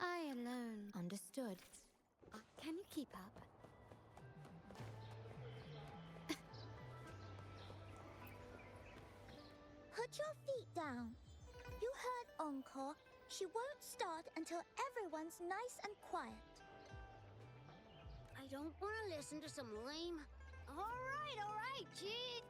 I alone. Understood. Can you keep up? Put your feet down. You heard Encore. She won't start until everyone's nice and quiet. I don't want to listen to some lame... All right, Jeet.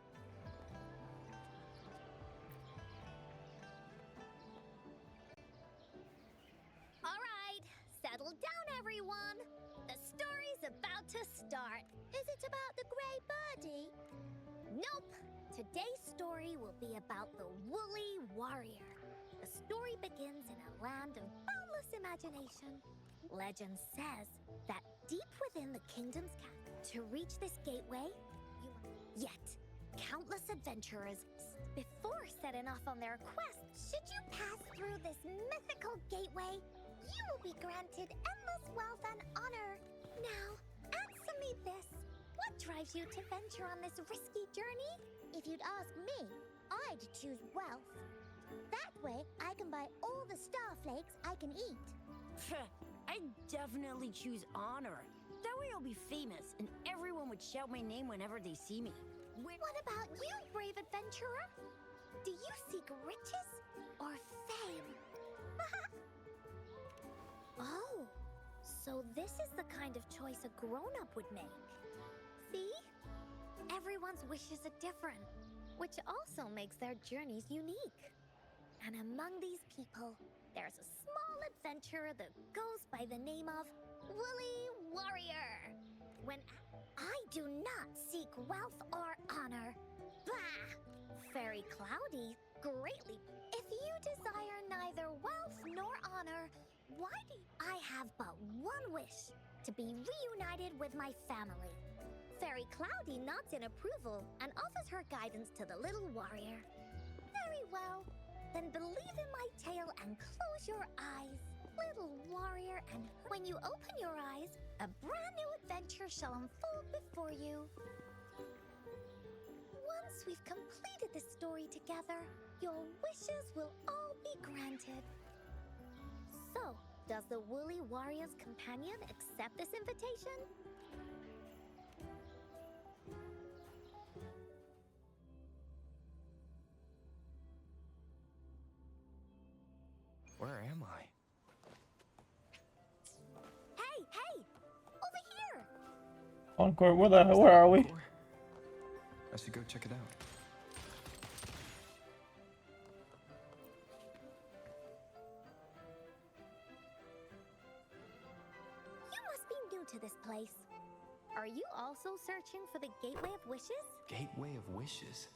All right, settle down, everyone. The story's about to start. Is it about the gray birdie? Nope. Today's story will be about the woolly warrior. The story begins in a land of boundless imagination. Legend says that deep within the kingdom's castle, to reach this gateway, yet countless adventurers, before setting off on their quest, should you pass through this mythical gateway, you will be granted endless wealth and honor. Now, answer me this. What drives you to venture on this risky journey? If you'd ask me, I'd choose wealth. That way, I can buy all the starflakes I can eat. I'd definitely choose honor. That way I'll be famous, and everyone would shout my name whenever they see me. What about you, brave adventurer? Do you seek riches or fame? Oh, so this is the kind of choice a grown-up would make. See? Everyone's wishes are different, which also makes their journeys unique. And among these people, there's a small adventurer that goes by the name of Woolly Warrior. When I do not seek wealth or honor. Bah! Very cloudy, greatly. If you desire neither wealth nor honor, why do I have but one wish, to be reunited with my family. Fairy Cloudy nods in approval and offers her guidance to the little warrior. Very well. Then believe in my tale and close your eyes, little warrior, and when you open your eyes, a brand new adventure shall unfold before you. Once we've completed the story together, your wishes will all be granted. So, does the Woolly Warrior's companion accept this invitation? Where am I? Hey! Over here! Encore, where are we? Encore? I should go check it out. You must be new to this place. Are you also searching for the Gateway of Wishes? Gateway of Wishes?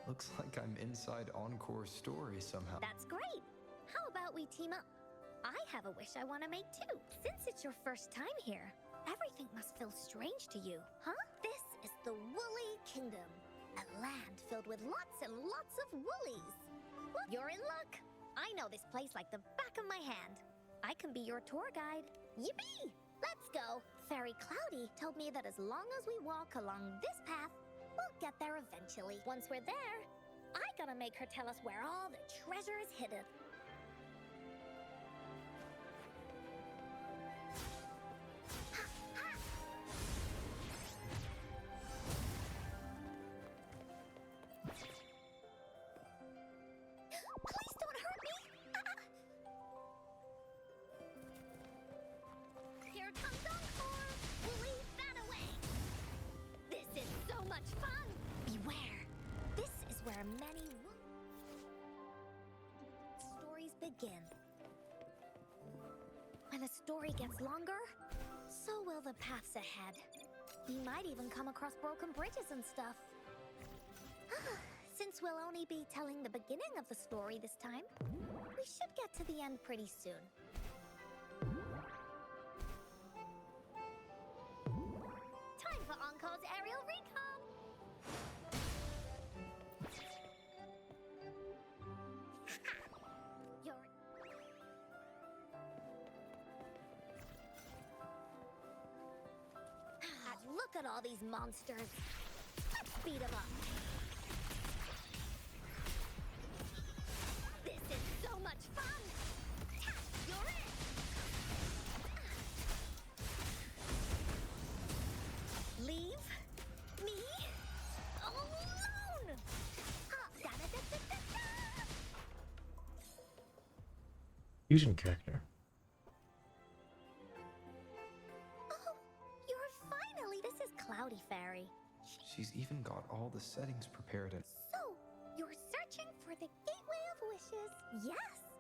Looks like I'm inside Encore's story somehow. That's great! How about we team up? I have a wish I want to make too. Since it's your first time here, everything must feel strange to you, huh? This is the Woolly Kingdom, a land filled with lots and lots of woolies. Well, you're in luck. I know this place like the back of my hand. I can be your tour guide. Yippee! Let's go. Fairy Cloudy told me that as long as we walk along this path, we'll get there eventually. Once we're there, I gotta make her tell us where all the treasure is hidden. Please don't hurt me! Here comes Encore! Woolly, that away! This is so much fun! Beware! This is where many stories begin. When a story gets longer, so will the paths ahead. You might even come across broken bridges and stuff. Since we'll only be telling the beginning of the story this time, we should get to the end pretty soon. Time for Encore's aerial recon! Look at all these monsters. Let's beat them up. much fun! You're in! Leave me alone! Da-da-da-da-da-da! Fusion character. Oh, you're finally. This is Cloudy Fairy. She's even got all the settings prepared and So, you're searching for the Gateway of Wishes? Yes!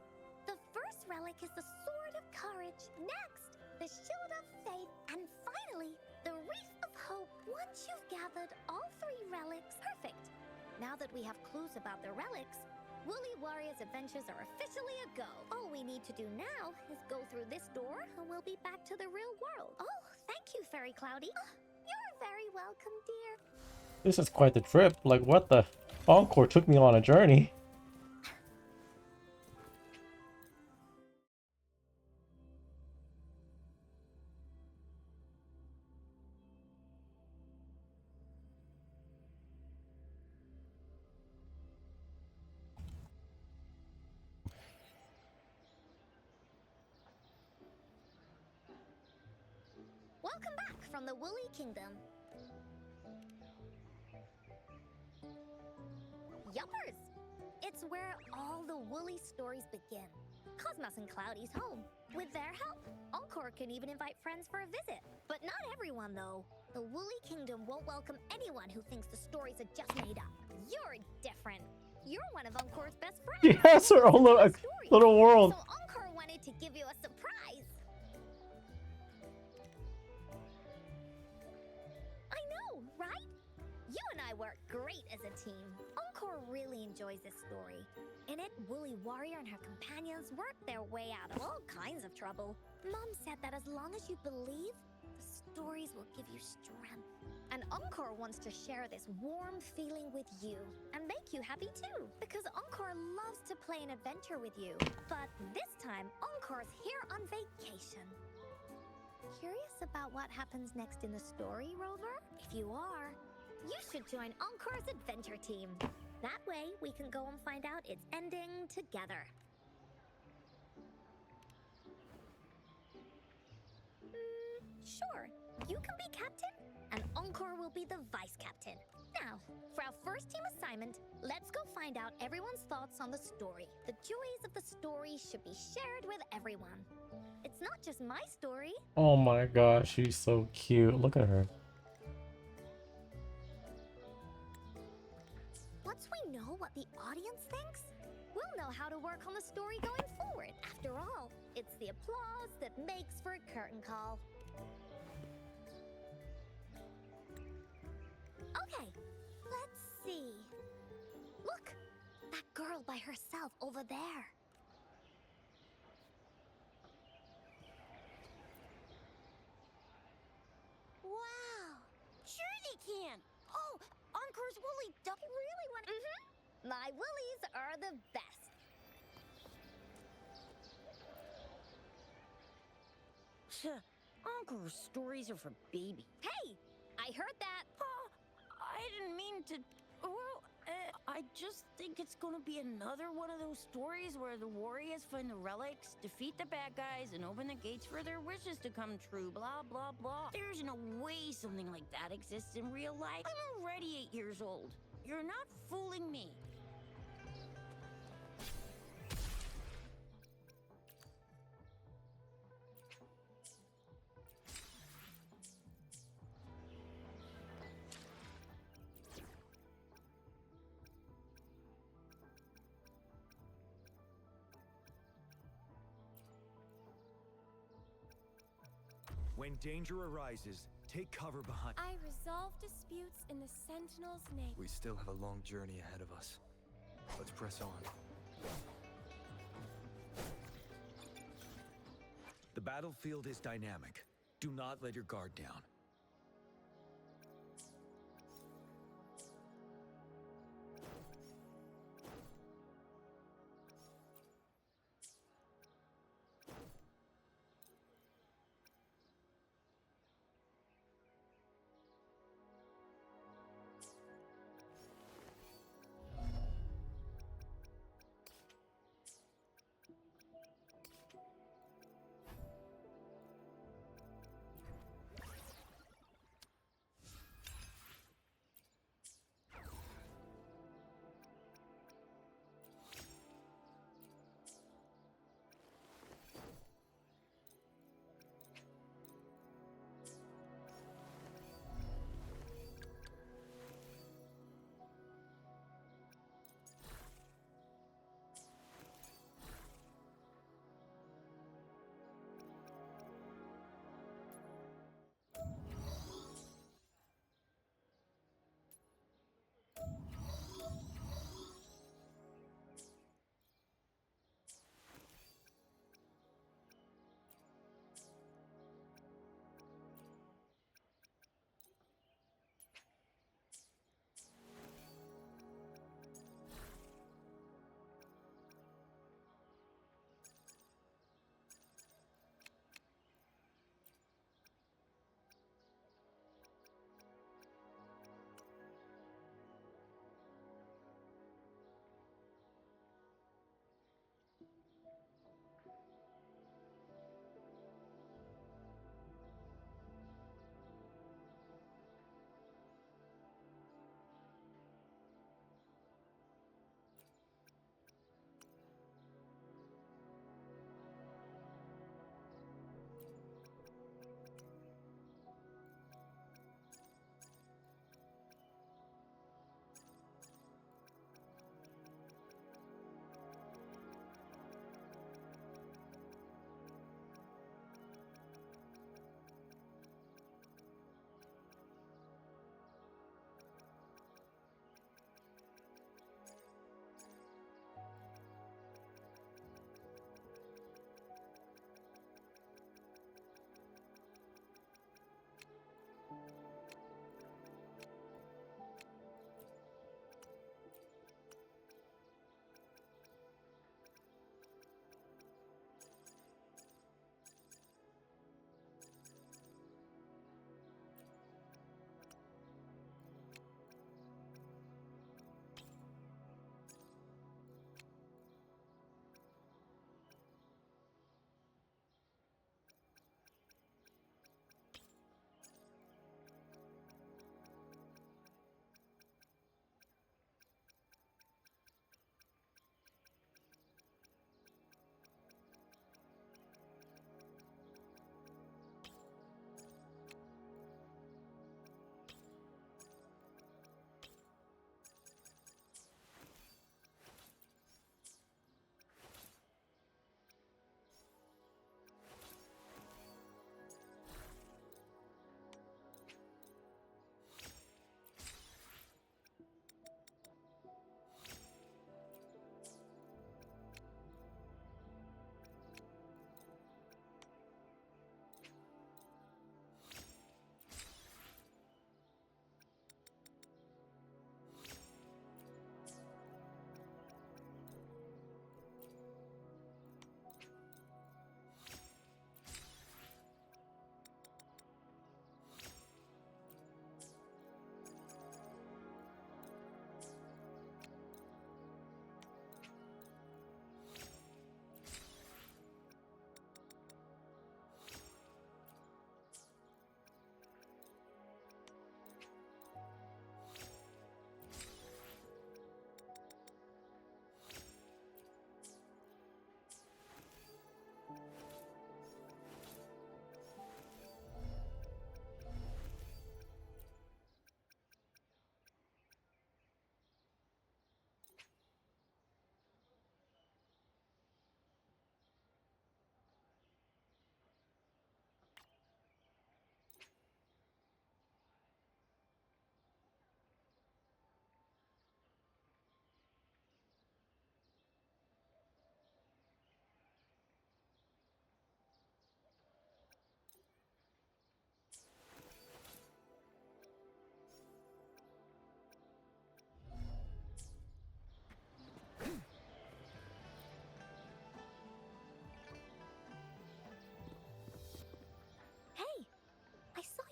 The first relic is the Sword of Courage. Next, the Shield of Faith. And finally, the Wreath of Hope. Once you've gathered all 3 relics, perfect. Now that we have clues about the relics, Woolly Warrior's adventures are officially a go. All we need to do now is go through this door and we'll be back to the real world. Oh, thank you, Fairy Cloudy. You're very welcome, dear. This is quite the trip. Like, what the? Encore took me on a journey. Welcome back from the Woolly Kingdom. Yuppers! It's where all the Woolly stories begin. Cosmos and Cloudy's home. With their help, Encore can even invite friends for a visit. But not everyone, though. The Woolly Kingdom won't welcome anyone who thinks the stories are just made up. You're different. You're one of Encore's best friends. She has her own little world. So Encore wanted to give you a surprise. I know, right? You and I work great as a team. Encore really enjoys this story. In it, Woolly Warrior and her companions work their way out of all kinds of trouble. Mom said that as long as you believe, the stories will give you strength. And Encore wants to share this warm feeling with you and make you happy too. Because Encore loves to play an adventure with you. But this time, Encore's here on vacation. Curious about what happens next in the story, Rover? If you are, you should join Encore's adventure team. That way, we can go and find out its ending together. Sure. You can be captain, and Encore will be the vice captain. Now, for our first team assignment, let's go find out everyone's thoughts on the story. The joys of the story should be shared with everyone. It's not just my story. Oh my gosh, she's so cute. Look at her. Once we know what the audience thinks, we'll know how to work on the story going forward. After all, it's the applause that makes for a curtain call. Okay, let's see. Look, that girl by herself over there. Wow! Sure they can! Oh, Encore's Woolly Duck really want. My Woolies are the best. Encore's stories are for babies. Hey, I heard that. I didn't mean to. Well, I just think it's gonna be another one of those stories where the warriors find the relics, defeat the bad guys, and open the gates for their wishes to come true, blah, blah, blah. There's no way something like that exists in real life. I'm already 8 years old. You're not fooling me. When danger arises, take cover behind. I resolve disputes in the Sentinel's name. we still have a long journey ahead of us. Let's press on. The battlefield is dynamic. Do not let your guard down.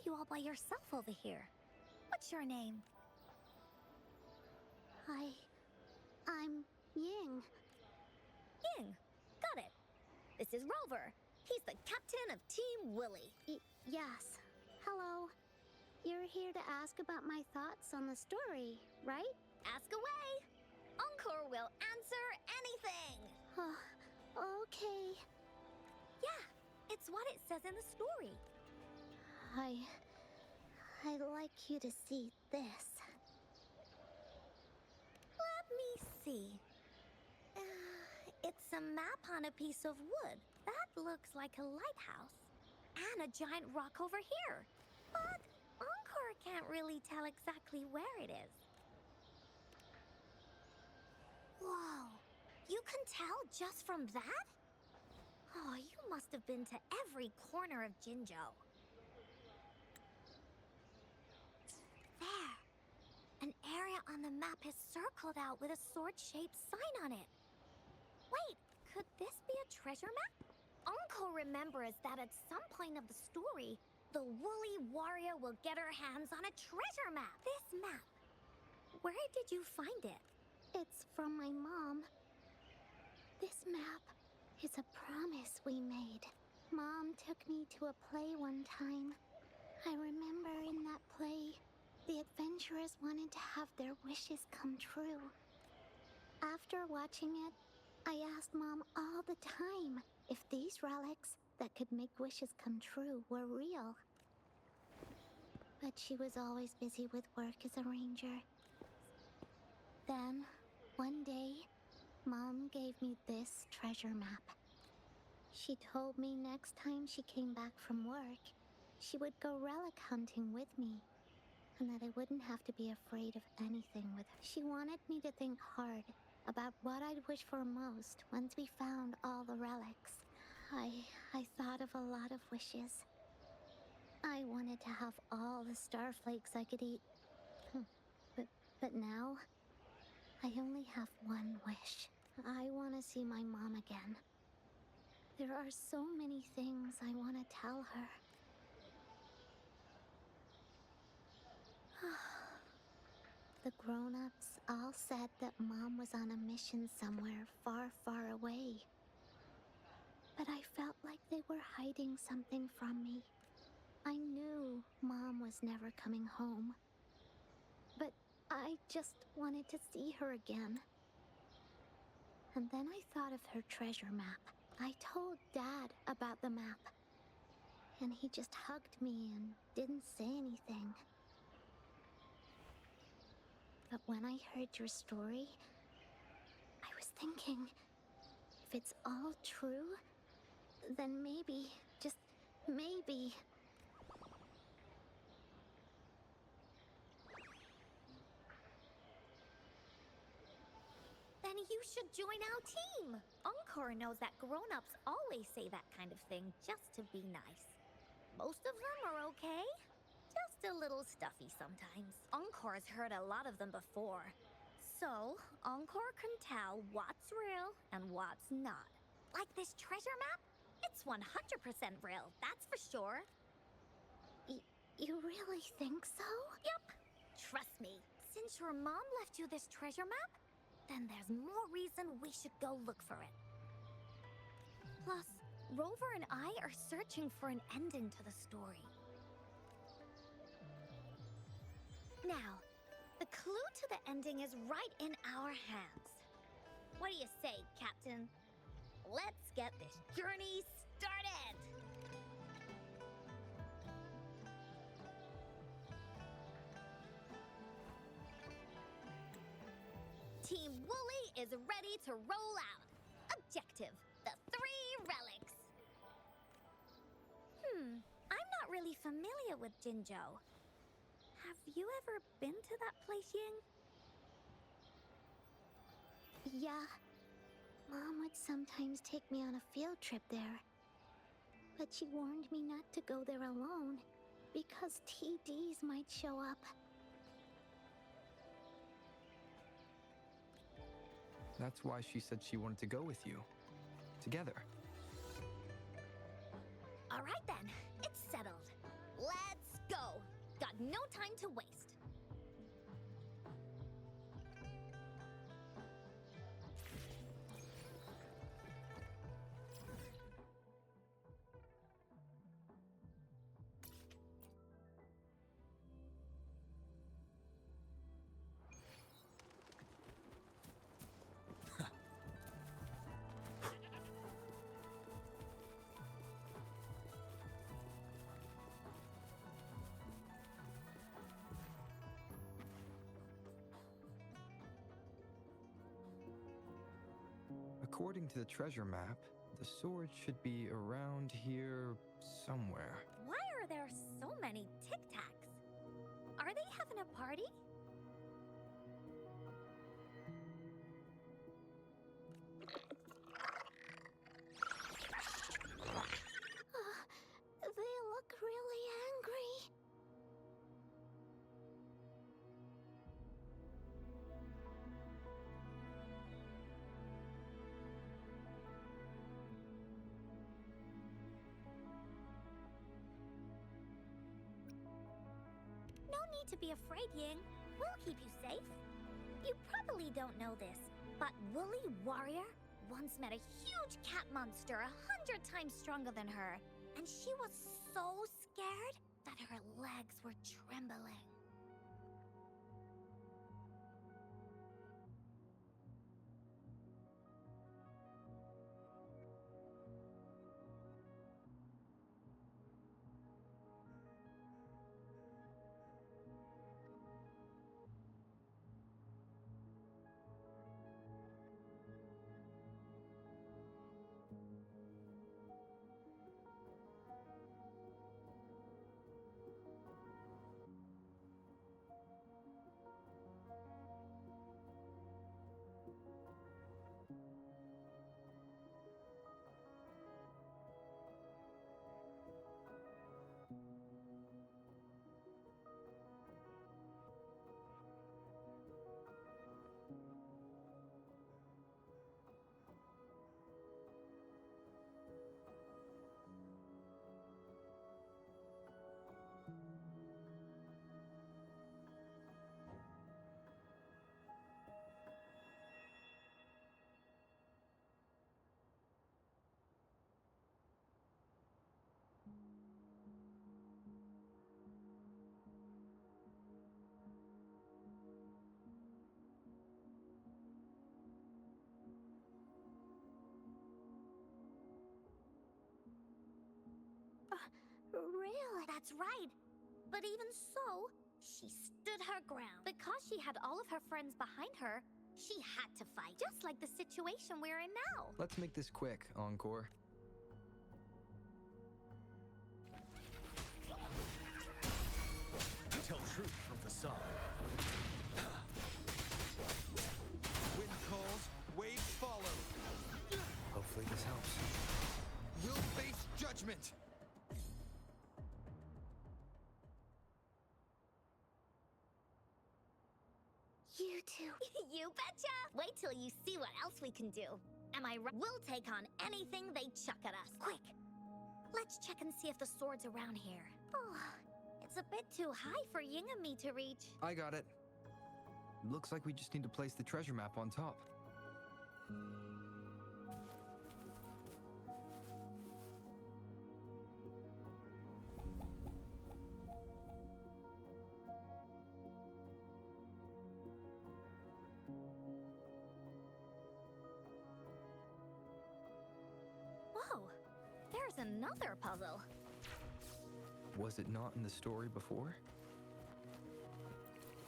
you all by yourself over here. What's your name? I'm Ying. Ying. Got it. This is Rover. He's the captain of Team Willy. Yes. Hello. You're here to ask about my thoughts on the story, right? Ask away. Encore will answer anything. Okay. Yeah, it's what it says in the story. I'd like you to see this. Let me see. It's a map on a piece of wood. That looks like a lighthouse. And a giant rock over here. But Encore can't really tell exactly where it is. Whoa. You can tell just from that? Oh, you must have been to every corner of Jinzhou. There. An area on the map is circled out with a sword-shaped sign on it. Wait, could this be a treasure map? Encore remembers that at some point of the story, the woolly warrior will get her hands on a treasure map. This map. Where did you find it? It's from my mom. This map is a promise we made. Mom took me to a play one time. I remember in that play, the adventurers wanted to have their wishes come true. After watching it, I asked Mom all the time if these relics that could make wishes come true were real. But she was always busy with work as a ranger. Then, one day, Mom gave me this treasure map. She told me next time she came back from work, she would go relic hunting with me, and that I wouldn't have to be afraid of anything with her. She wanted me to think hard about what I'd wish for most once we found all the relics. I thought of a lot of wishes. I wanted to have all the starflakes I could eat. But now, I only have one wish. I want to see my mom again. There are so many things I want to tell her. The grown-ups all said that Mom was on a mission somewhere far, far away. But I felt like they were hiding something from me. I knew Mom was never coming home. But I just wanted to see her again. And then I thought of her treasure map. I told Dad about the map. And he just hugged me and didn't say anything. But when I heard your story, I was thinking, if it's all true, then maybe, just maybe... Then you should join our team. Encore knows that grown-ups always say that kind of thing just to be nice. Most of them are okay. Just a little stuffy sometimes. Encore's heard a lot of them before. So, Encore can tell what's real and what's not. Like this treasure map? It's 100% real, that's for sure. You really think so? Yep. Trust me, since your mom left you this treasure map, then there's more reason we should go look for it. Plus, Rover and I are searching for an ending to the story. Now, the clue to the ending is right in our hands. What do you say, Captain? Let's get this journey started! Team Wooly is ready to roll out. Objective, the 3 relics. I'm not really familiar with Jinzhou. Have you ever been to that place, Ying? Yeah. Mom would sometimes take me on a field trip there. But she warned me not to go there alone, because TDs might show up. That's why she said she wanted to go with you. Together. All right then, it's settled. Let's go! no time to waste. According to the treasure map, the sword should be around here somewhere. Why are there so many Tic Tacs? Are they having a party? They look really angry. No need to be afraid, Ying. We'll keep you safe. You probably don't know this, but Woolly Warrior once met a huge cat monster 100 times stronger than her, and she was so scared that her legs were trembling. Really? That's right. But even so, she stood her ground. Because she had all of her friends behind her, she had to fight. Just like the situation we're in now. Let's make this quick, Encore. Tell truth from facade. Wind calls, waves follow. Hopefully this helps. We'll face judgment. You two. You betcha! Wait till you see what else we can do. Am I right? We'll take on anything they chuck at us. Quick! Let's check and see if the sword's around here. Oh, it's a bit too high for Ying and me to reach. I got it. Looks like we just need to place the treasure map on top. Whoa, there's another puzzle. Was it not in the story before?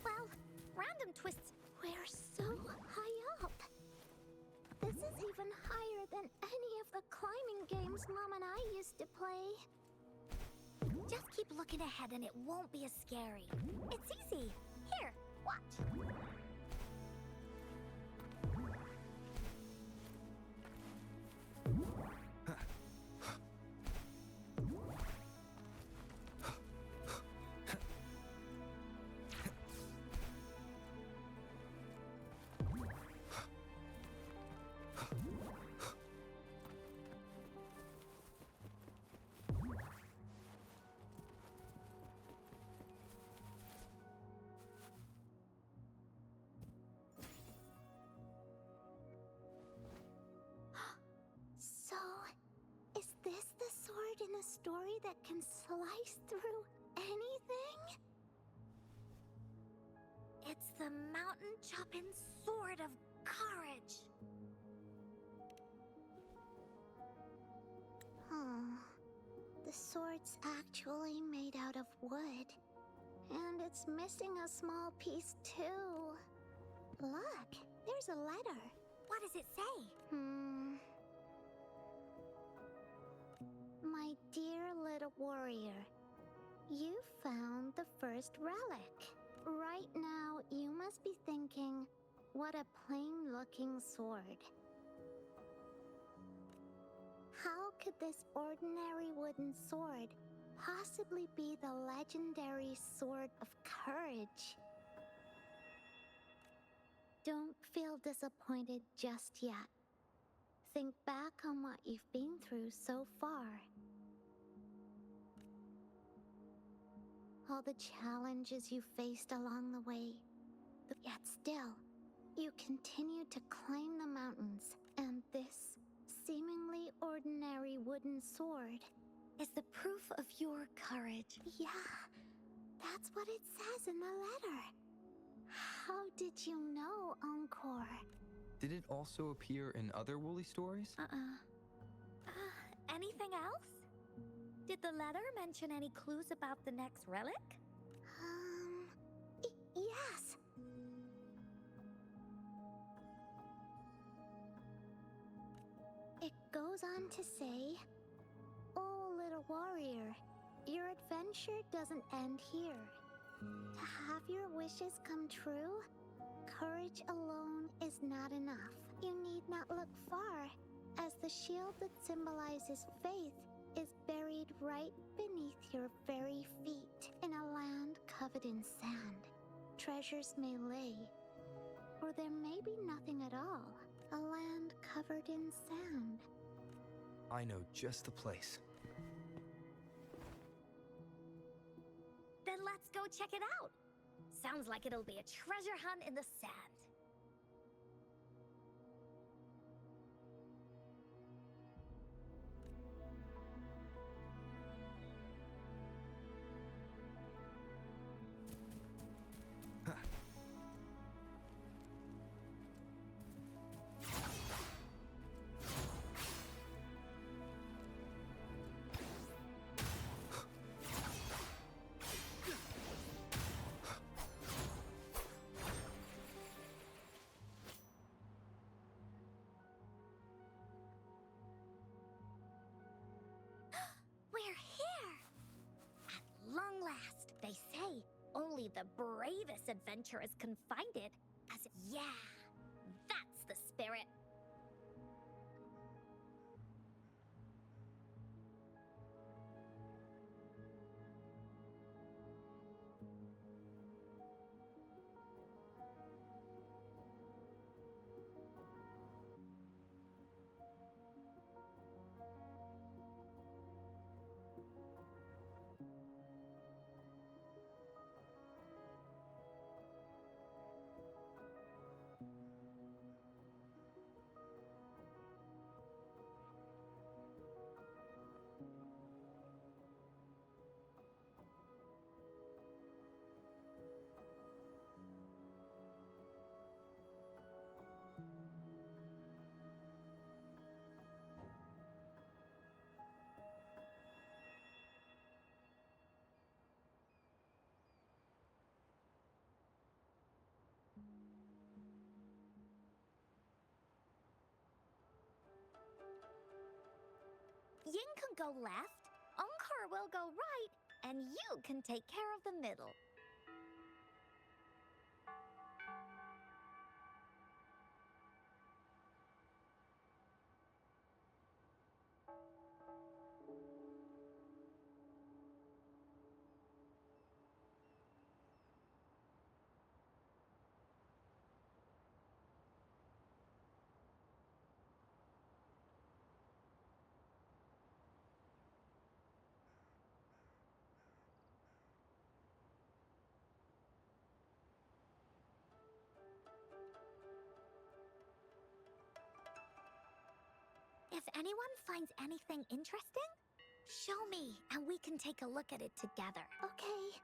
Well, random twists. We're so high up. This is even higher than any of the climbing games Mom and I used to play. Just keep looking ahead and it won't be as scary. It's easy. Here, watch. story that can slice through anything? It's the mountain chopping sword of courage. Oh, the sword's actually made out of wood. And it's missing a small piece too. Look, there's a letter. What does it say? My dear little warrior, you found the first relic. Right now, you must be thinking, what a plain-looking sword. How could this ordinary wooden sword possibly be the legendary sword of courage? Don't feel disappointed just yet. Think back on what you've been through so far. All the challenges you faced along the way. Yet still, you continue to climb the mountains, and this seemingly ordinary wooden sword Is the proof of your courage. Yeah, that's what it says in the letter. How did you know, Encore? Did it also appear in other Woolly stories? Anything else? Did the letter mention any clues about the next relic? Yes. It goes on to say, "Oh, little warrior, your adventure doesn't end here. To have your wishes come true, courage alone is not enough. You need not look far, as the shield that symbolizes faith is buried right beneath your very feet in a land covered in sand. Treasures may lay, or there may be nothing at all. A land covered in sand." I know just the place. Then let's go check it out. Sounds like it'll be a treasure hunt in the sand. We're here! At long last, they say. Only the bravest adventurers can find it. Yeah, that's the spirit. Ying can go left, Encore will go right, and you can take care of the middle. If anyone finds anything interesting, Show me, and we can take a look at it together. Okay.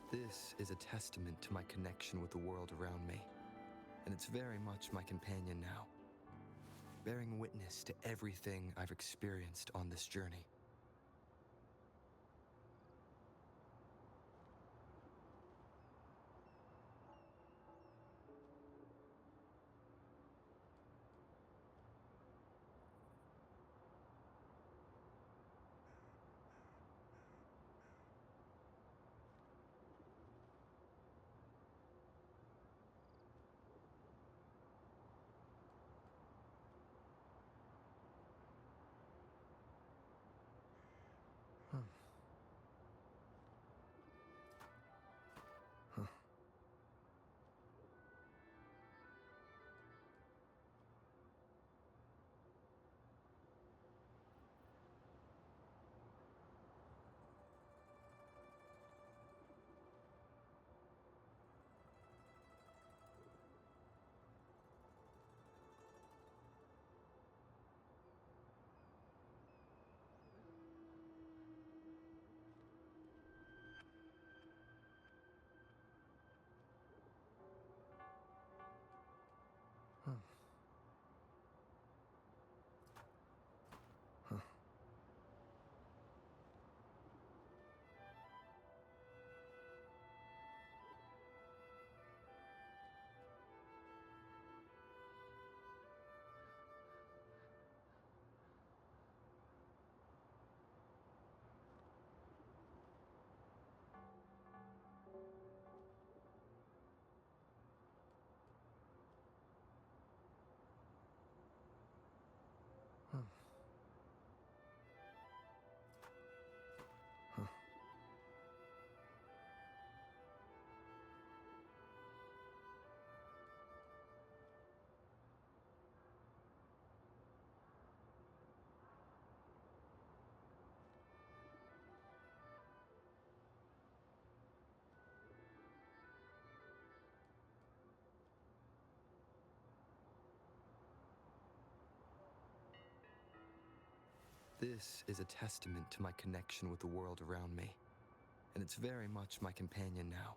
This is a testament to my connection with the world around me, and it's very much my companion now, bearing witness to everything I've experienced on this journey. This is a testament to my connection with the world around me, and it's very much my companion now,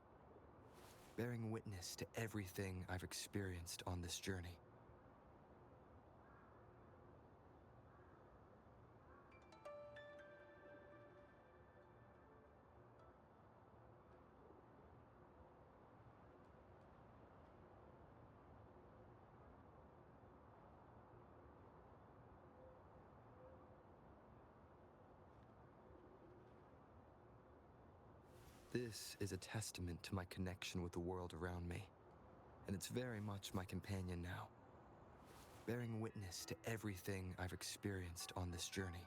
bearing witness to everything I've experienced on this journey. This is a testament to my connection with the world around me, and it's very much my companion now, bearing witness to everything I've experienced on this journey.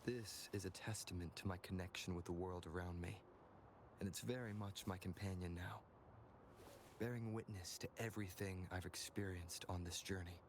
This is a testament to my connection with the world around me, and it's very much my companion now, bearing witness to everything I've experienced on this journey.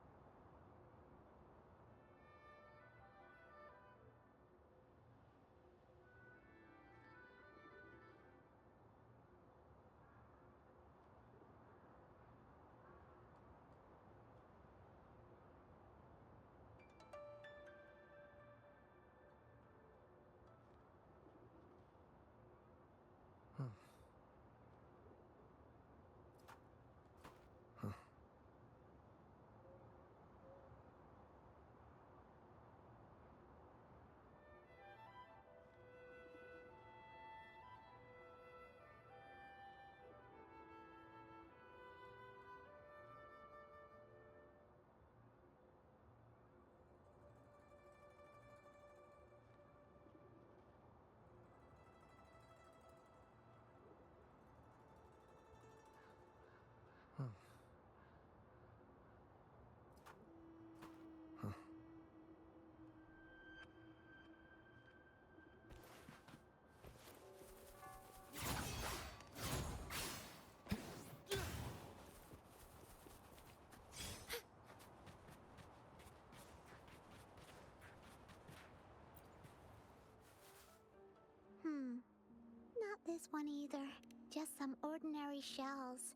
Not this one either. Just some ordinary shells.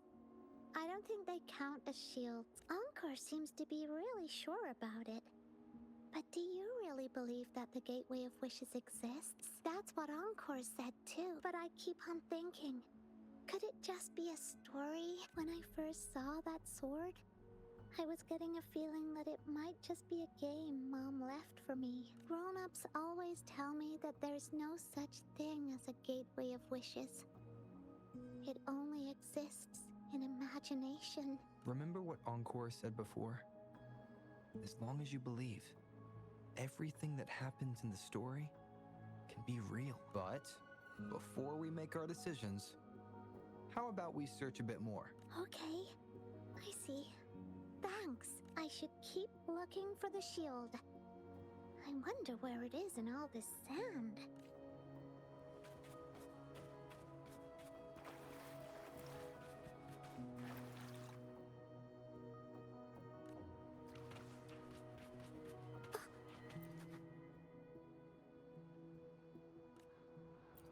I don't think they count as shields. Encore seems to be really sure about it. But do you really believe that the Gateway of Wishes exists? That's what Encore said too. But I keep on thinking, could it just be a story? When I first saw that sword, I was getting a feeling that it might just be a game Mom left for me. Grown-ups always tell me that there's no such thing as a Gateway of Wishes. It only exists in imagination. Remember what Encore said before? As long as you believe, everything that happens in the story can be real. But before we make our decisions, how about we search a bit more? Okay, I see. Thanks. I should keep looking for the shield. I wonder where it is in all this sand.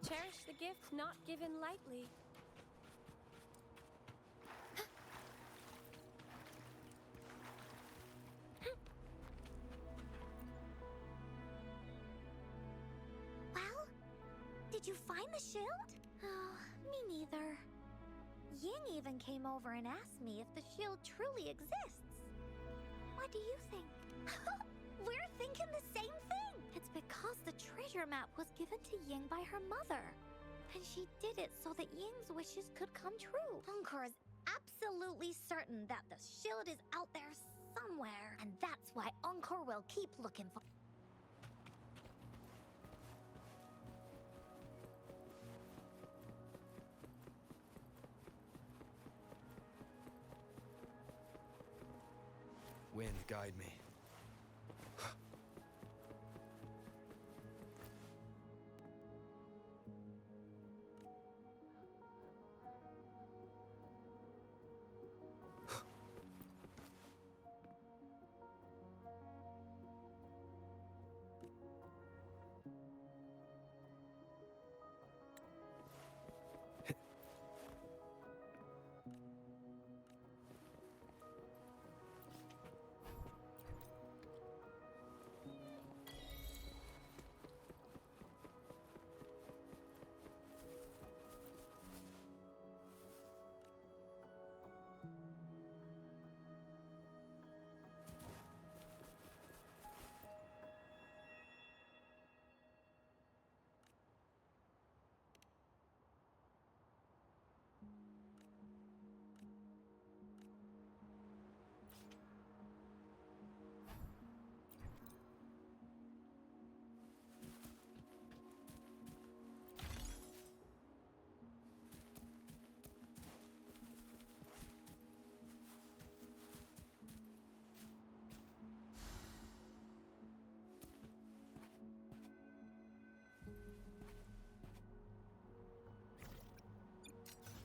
Cherish the gift not given lightly. Well, did you find the shield? Oh, me neither. Ying even came over and asked me if the shield truly exists. What do you think? We're thinking the same thing. It's Because the treasure map was given to Ying by her mother. And she did it so that Ying's wishes could come true. Encore is absolutely certain that the shield is out there somewhere. And that's why Encore will keep looking for. Wind, guide me.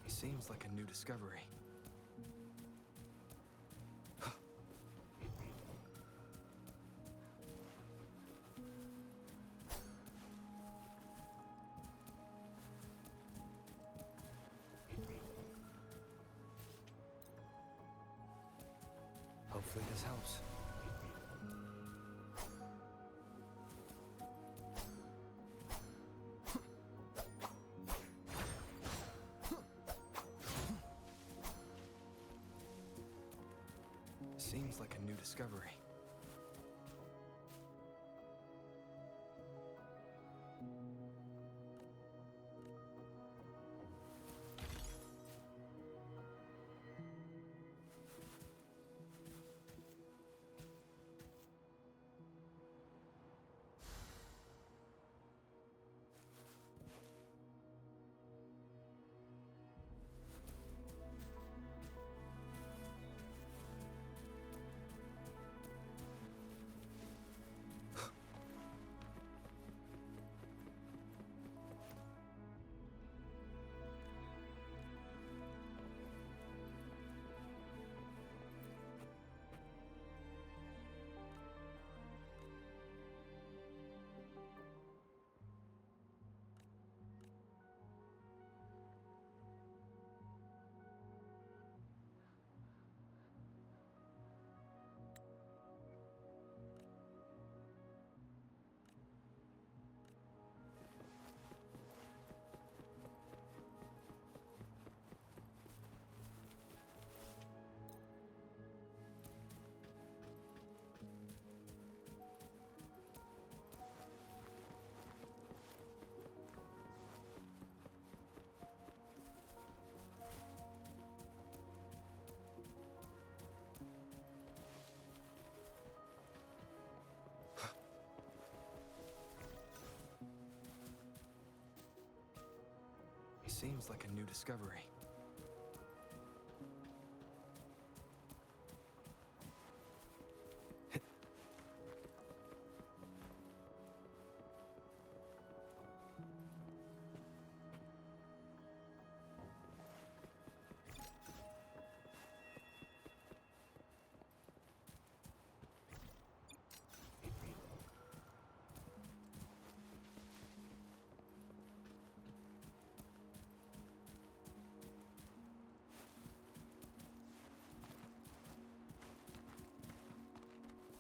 Seems like a new discovery. Hopefully this helps. Seems like a new discovery. Seems like a new discovery.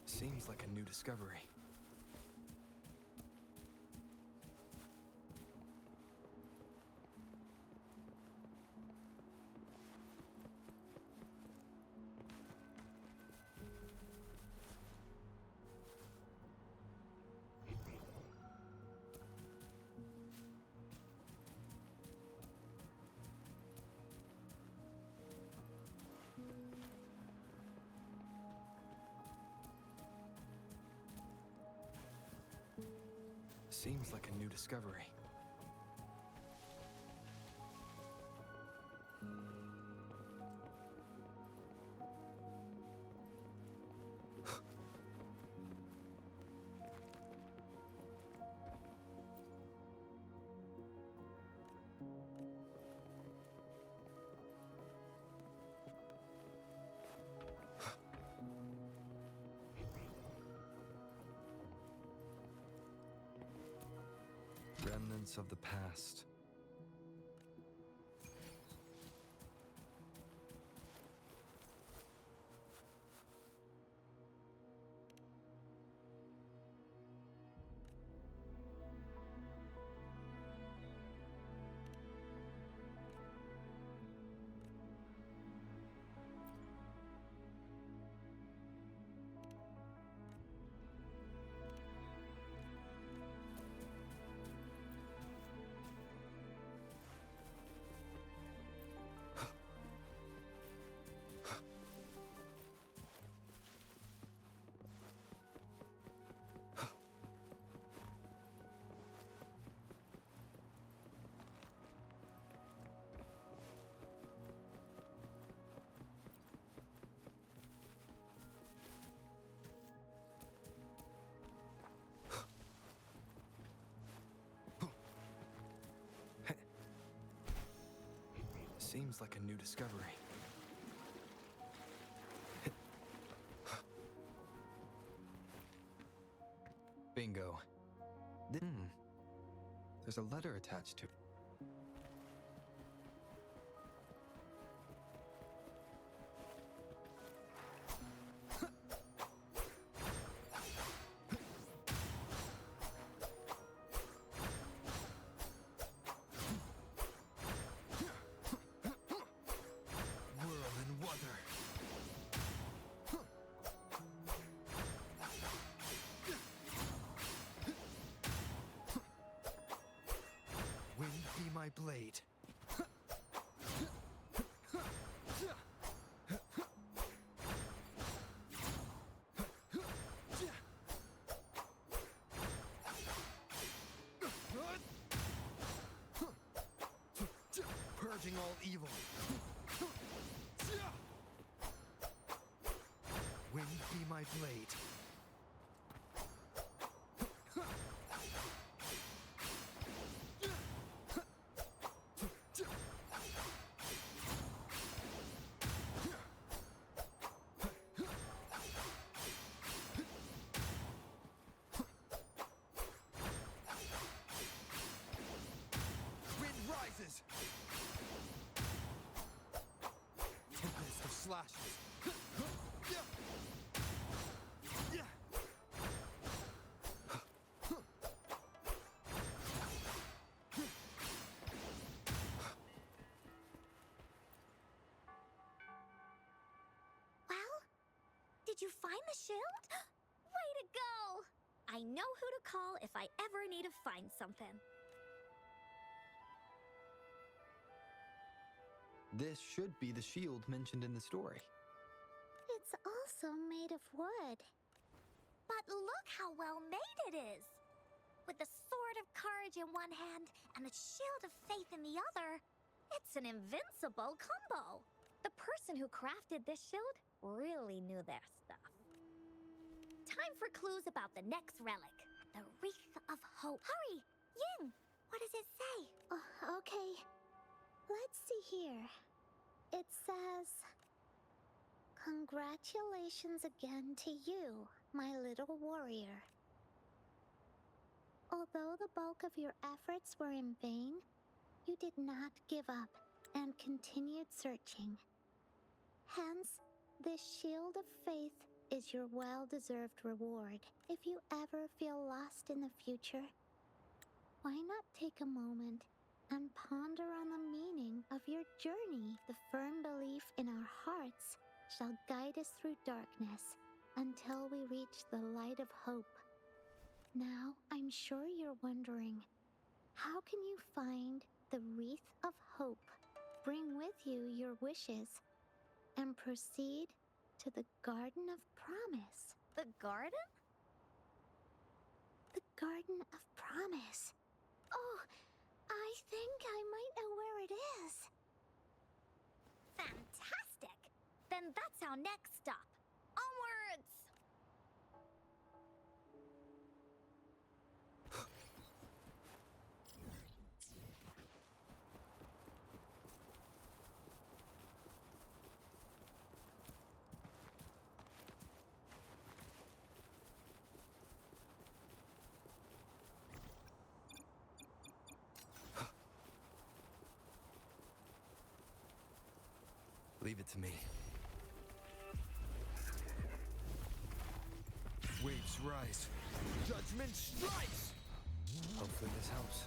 Seems like a new discovery. Seems like a new discovery. Remnants of the past. Seems like a new discovery. Bingo. There's a letter attached to it. My blade. Purging all evil. Wind be my blade. Tempest of slashes. Well, did you find the shield? Way to go! I know who to call if I ever need to find something. This should be the shield mentioned in the story. It's also made of wood. But look how well made it is! With the sword of courage in one hand and the shield of faith in the other, it's an invincible combo. The person who crafted this shield really knew their stuff. Time for clues about the next relic, the Wreath of Hope. Hurry! Ying! What does it say? Okay. Let's see here. It says, "Congratulations again to you, my little warrior. Although the bulk of your efforts were in vain, you did not give up and continued searching. Hence, this shield of faith is your well-deserved reward. If you ever feel lost in the future, why not take a moment and ponder on the meaning of your journey? The firm belief in our hearts shall guide us through darkness until we reach the light of hope." Now, I'm sure you're wondering, how can you find the Wreath of Hope, bring with you your wishes, and proceed to the Garden of Promise? The garden? The Garden of Promise. Oh, I think I might know where it is. Fantastic! Then that's our next stop. Onwards! Leave it to me. Waves rise. Judgment strikes! Hopefully this helps.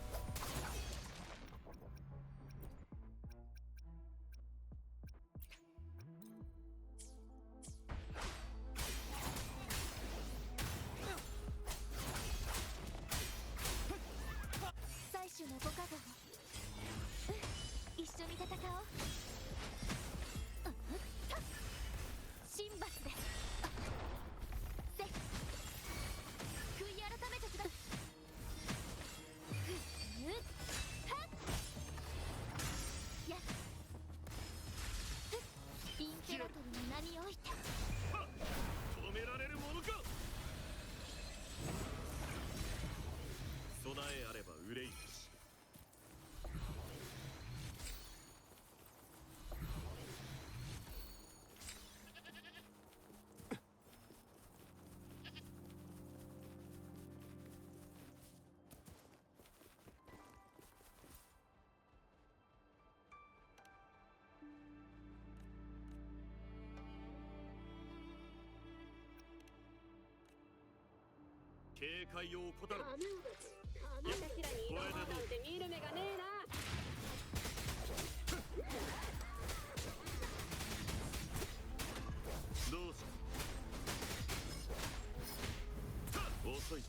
最終のご加護を一緒に戦おう。神罰でせ悔い改めてくだやインペラトルの名において止められるものか。備えあれば憂いなし。警戒を怠る。カムーブ私らに色なんて見る目がねえな。どうした遅い。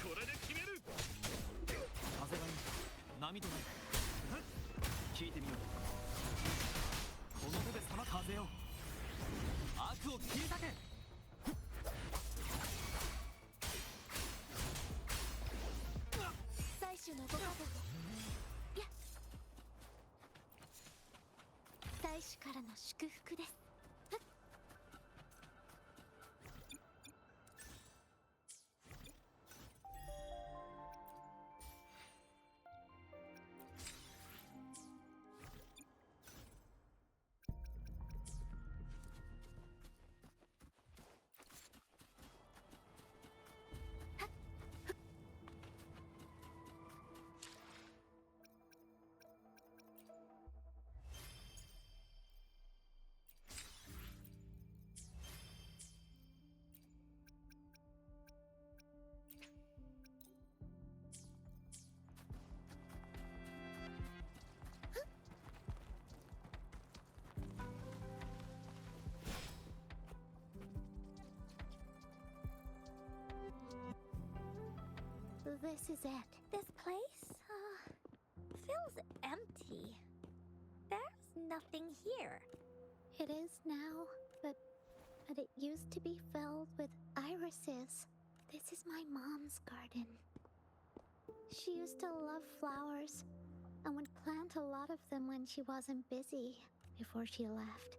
これで決める。風がいい波となる。聞いてみよう。この手でさま風を悪を切り裂け。最終のご加護をや大主からの祝福です。This is it. This place feels empty. There's nothing here. It is now, but it used to be filled with irises. This is my mom's garden. She used to love flowers and would plant a lot of them when she wasn't busy. Before she left,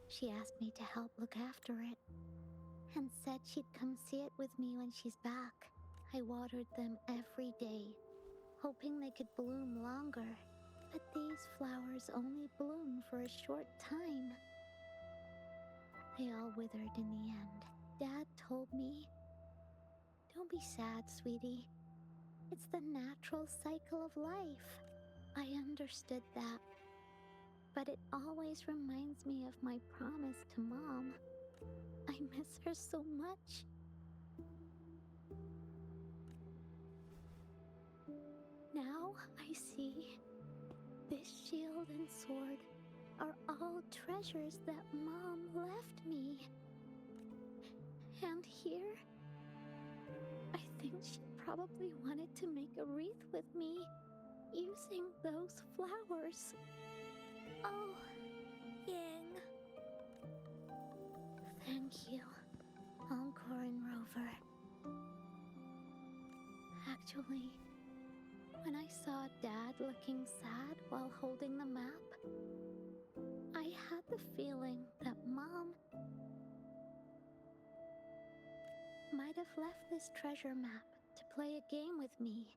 she asked me to help look after it and said she'd come see it with me when she's back. I watered them every day, hoping they could bloom longer. But these flowers only bloom for a short time. They all withered in the end. Dad told me, "Don't be sad, sweetie. It's the natural cycle of life." I understood that. But it always reminds me of my promise to Mom. I miss her so much. Now I see this shield and sword are all treasures that Mom left me. And here, I think she probably wanted to make a wreath with me using those flowers. Oh, Ying. Thank you. Encore and Rover. Actually, when I saw Dad looking sad while holding the map, I had the feeling that Mom might have left this treasure map to play a game with me.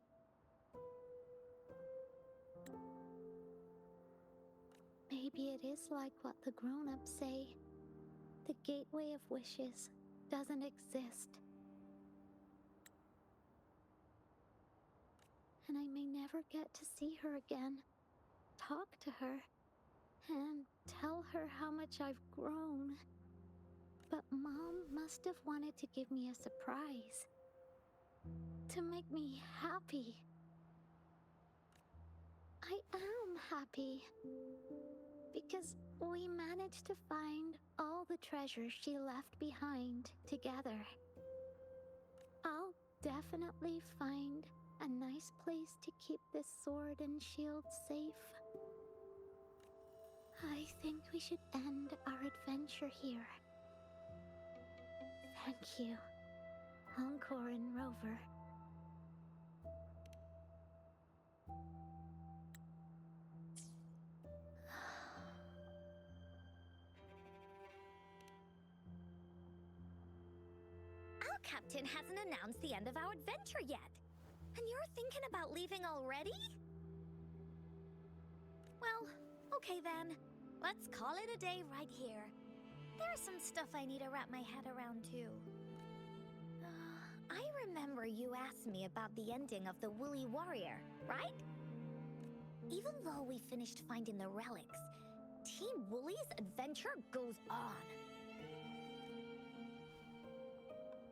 Maybe it is like what the grown-ups say. The Gateway of Wishes doesn't exist. And I may never get to see her again, talk to her, and tell her how much I've grown. But Mom must have wanted to give me a surprise. To make me happy. I am happy. Because we managed to find all the treasures she left behind together. I'll definitely find a nice place to keep this sword and shield safe. I think we should end our adventure here. Thank you, Encore and Rover. Our captain hasn't announced the end of our adventure yet. And you're thinking about leaving already? Well, okay then. Let's call it a day right here. There's some stuff I need to wrap my head around too. I remember you asked me about the ending of the Woolly Warrior, right? Even though we finished finding the relics, Team Woolly's adventure goes on.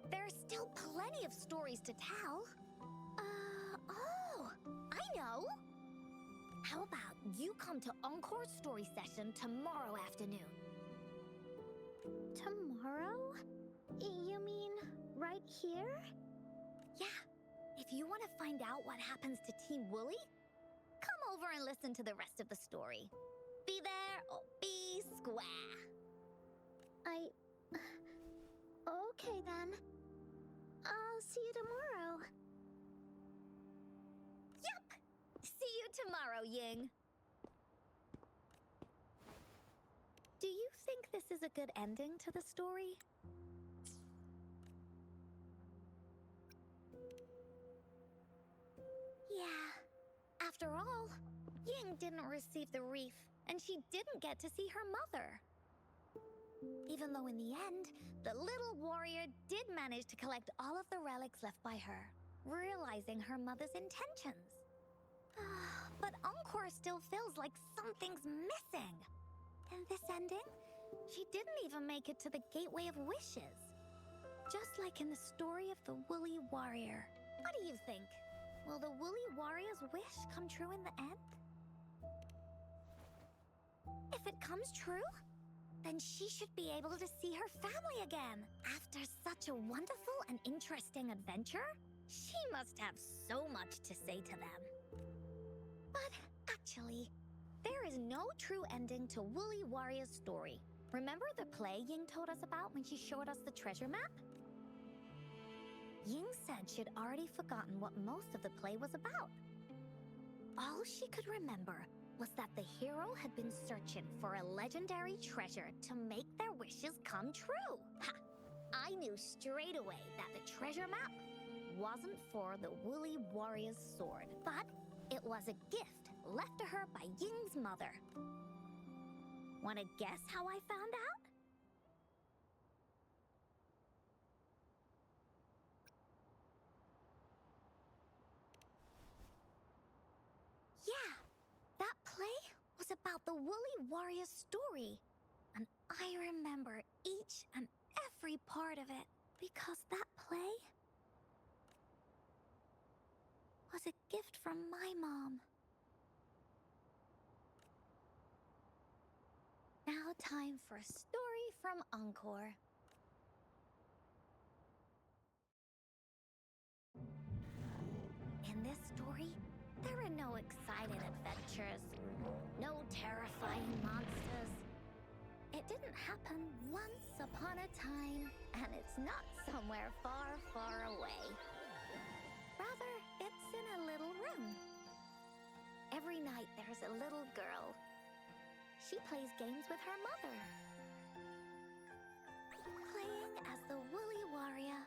There's still plenty of stories to tell. Oh, I know! How about you come to Encore's story session tomorrow afternoon? Tomorrow? You mean right here? Yeah. If you want to find out what happens to Team Woolly, come over and listen to the rest of the story. Be there or be square. Okay then. I'll see you tomorrow. Yup! See you tomorrow, Ying. Do you think this is a good ending to the story? Yeah. After all, Ying didn't receive the wreath, and she didn't get to see her mother. Even though in the end, the little warrior did manage to collect all of the relics left by her, realizing her mother's intentions. But Encore still feels like something's missing. In this ending, she didn't even make it to the Gateway of Wishes. Just like in the story of the Woolly Warrior. What do you think? Will the Woolly Warrior's wish come true in the end? If it comes true, then she should be able to see her family again. After such a wonderful and interesting adventure, she must have so much to say to them. But actually, there is no true ending to Woolly Warrior's story. Remember the play Ying told us about when she showed us the treasure map? Ying said she'd already forgotten what most of the play was about. All she could remember was that the hero had been searching for a legendary treasure to make their wishes come true. Ha! I knew straight away that the treasure map wasn't for the Woolly Warrior's sword, but it was a gift left to her by Ying's mother. Wanna guess how I found out? Yeah, that play was about the Woolly Warrior's story. And I remember each and every part of it because that play was a gift from my mom. Now time for a story from Encore. In this story, there are no exciting adventures, no terrifying monsters. It It didn't happen once upon a time, and it's not somewhere far, far away. Rather, it's in a little room. Every night there's a little girl. She plays games with her mother. Playing as the Woolly Warrior.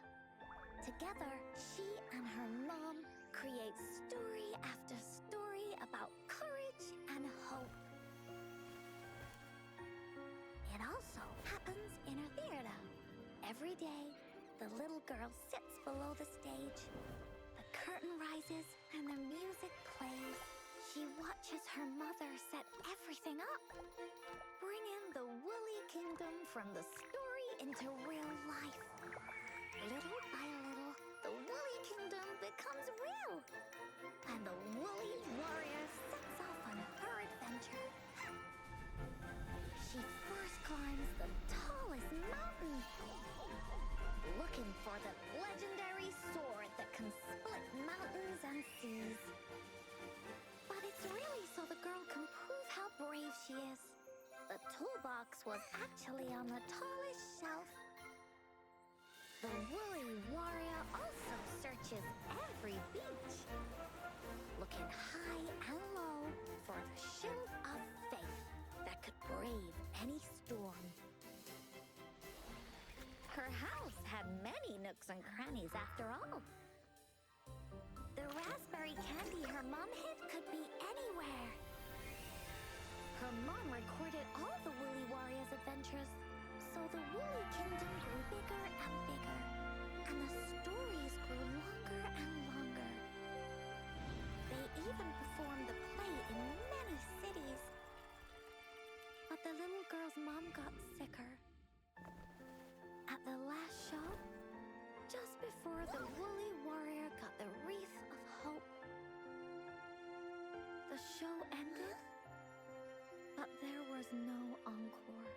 Together, she and her mom create story after story about courage and hope. It also happens in a theater. Every day, the little girl sits below the stage. The curtain rises and the music plays. She watches her mother set everything up, bringing the Woolly Kingdom from the story into real life. Little by little, the Woolly Kingdom becomes real, and the Woolly Warrior sets off on her adventure. She first climbs the tallest mountain, looking for the legendary sword that can split mountains and seas. But it's really so the girl can prove how brave she is. The toolbox was actually on the tallest shelf. The Woolly Warrior also searches every beach, looking high and low for the shield of faith that could brave any storm. Her house had many nooks and crannies after all. The raspberry candy her mom hid could be anywhere. Her mom recorded all the Woolly Warrior's adventures, so the Woolly Kingdom grew bigger and bigger, and the stories grew longer and longer. They even performed the play in many cities. But the little girl's mom got sicker. At the last show, just before the Woolly Warrior got the wreath of hope, the show ended, but there was no encore.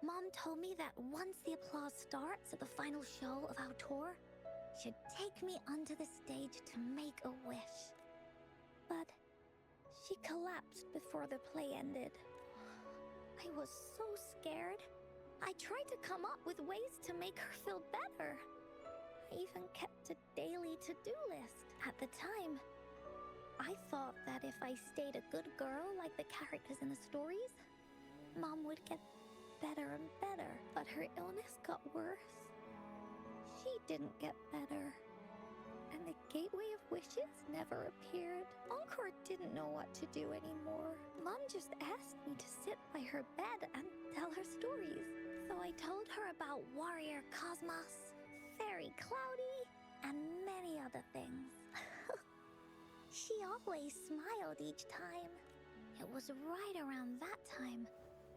Mom told me that once the applause starts at the final show of our tour, she'd take me onto the stage to make a wish. But she collapsed before the play ended. I was so scared. I tried to come up with ways to make her feel better. I even kept a daily to-do list. At the time, I thought that if I stayed a good girl like the characters in the stories, Mom would get better and better, but her illness got worse. She didn't get better, and the Gateway of Wishes never appeared. Encore didn't know what to do anymore. Mom just asked me to sit by her bed and tell her stories. So I told her about Warrior Cosmos, Fairy Cloudy, and many other things. She always smiled each time. It was right around that time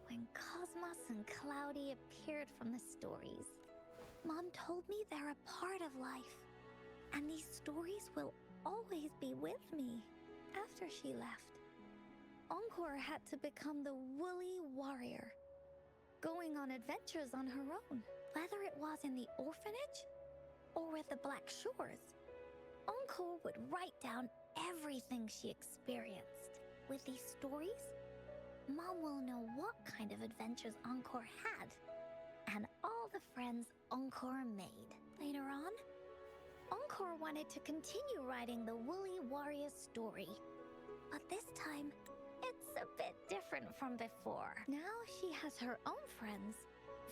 when Cosmos and Cloudy appeared from the stories. Mom told me they're a part of life, and these stories will always be with me. After she left, Encore had to become the Woolly Warrior, going on adventures on her own, whether it was in the orphanage or with the Black Shores. Encore would write down everything she experienced. With these stories, Mom will know what kind of adventures Encore had and all the friends Encore made. Later on, Encore wanted to continue writing the Woolly Warrior story, but this time, it's a bit different from before. Now she has her own friends,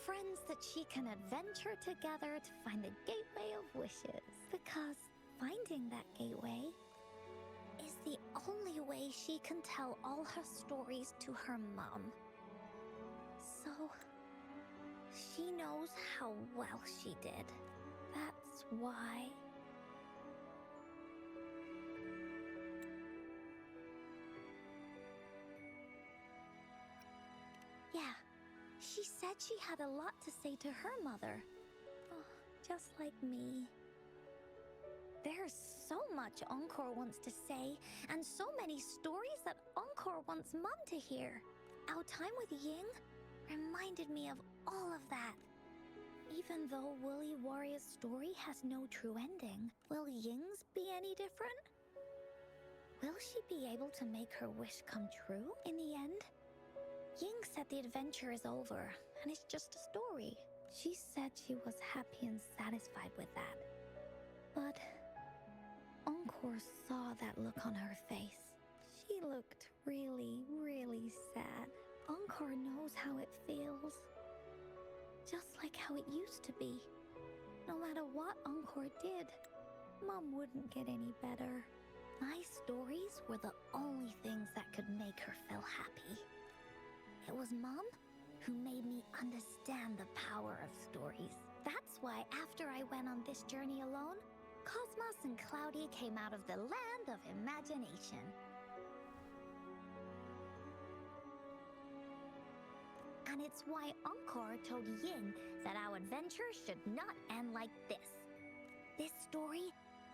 friends that she can adventure together to find the Gateway of Wishes, because finding that gateway is the only way she can tell all her stories to her mom. So, she knows how well she did. That's why. Yeah, she said she had a lot to say to her mother. Oh, just like me. There's so much Encore wants to say, and so many stories that Encore wants Mom to hear. Our time with Ying reminded me of all of that. Even though Woolly Warrior's story has no true ending, will Ying's be any different? Will she be able to make her wish come true in the end? Ying said the adventure is over, and it's just a story. She said she was happy and satisfied with that. But Encore saw that look on her face. She looked really, really sad. Encore knows how it feels. Just like how it used to be. No matter what Encore did, Mom wouldn't get any better. My stories were the only things that could make her feel happy. It was Mom who made me understand the power of stories. That's why after I went on this journey alone, Cosmos and Cloudy came out of the land of imagination. And it's why Encore told Ying that our adventure should not end like this. This story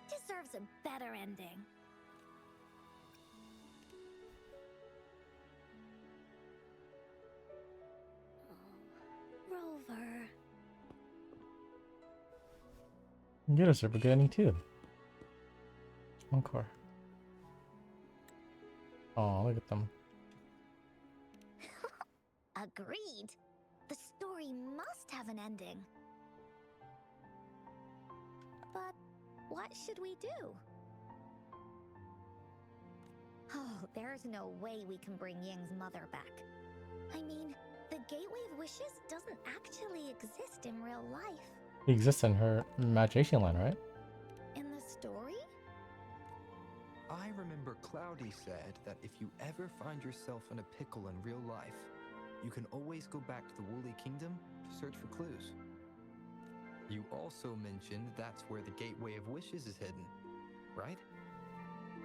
deserves a better ending. Oh, Rover. Get a super good ending too. Encore. Oh, look at them. Agreed. The story must have an ending. But what should we do? Oh, there's no way we can bring Ying's mother back. I mean, the Gateway of Wishes doesn't actually exist in real life. It exists in her imagination land, right? In the story? I remember Cloudy said that if you ever find yourself in a pickle in real life, you can always go back to the Woolly Kingdom to search for clues. You also mentioned that's where the Gateway of Wishes is hidden, right?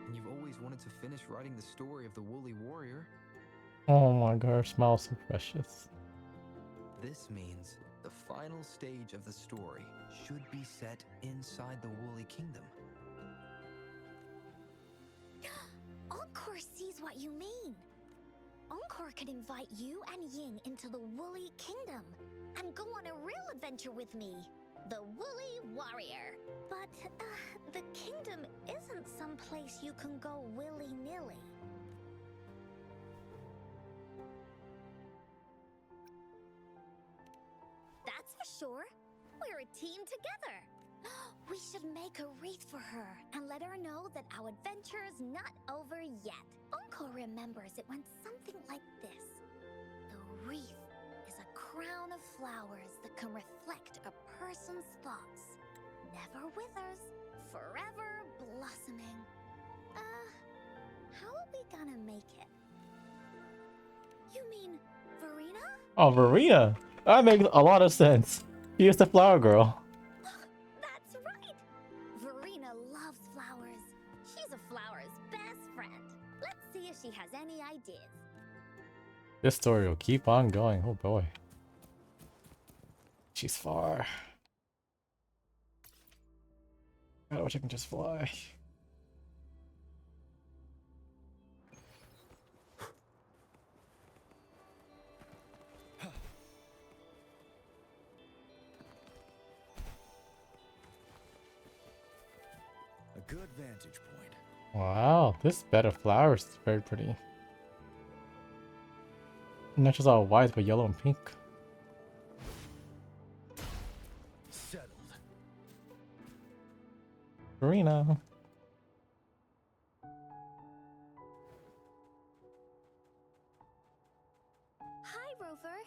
And you've always wanted to finish writing the story of the Woolly Warrior. Oh my god, her smile's so precious. This means the final stage of the story should be set inside the Woolly Kingdom. Encore sees what you mean. Encore could invite you and Ying into the Woolly Kingdom and go on a real adventure with me, the Woolly Warrior. But the kingdom isn't some place you can go willy-nilly. That's for sure. We're a team together. We should make a wreath for her and let her know that our adventure is not over yet. Encore remembers it went something like this. The wreath is a crown of flowers that can reflect a person's thoughts. Never withers, forever blossoming. How are we gonna make it? You mean Verena? Oh, Verena! That makes a lot of sense. She is the flower girl. That's right! Verena loves flowers. She's a flower's best friend. Let's see if she has any ideas. This story will keep on going. Oh boy. She's far. I wish I can just fly. A good vantage point. Wow, this bed of flowers is very pretty. Not just all white, but yellow and pink. Settled. Verena. Hi, Rover.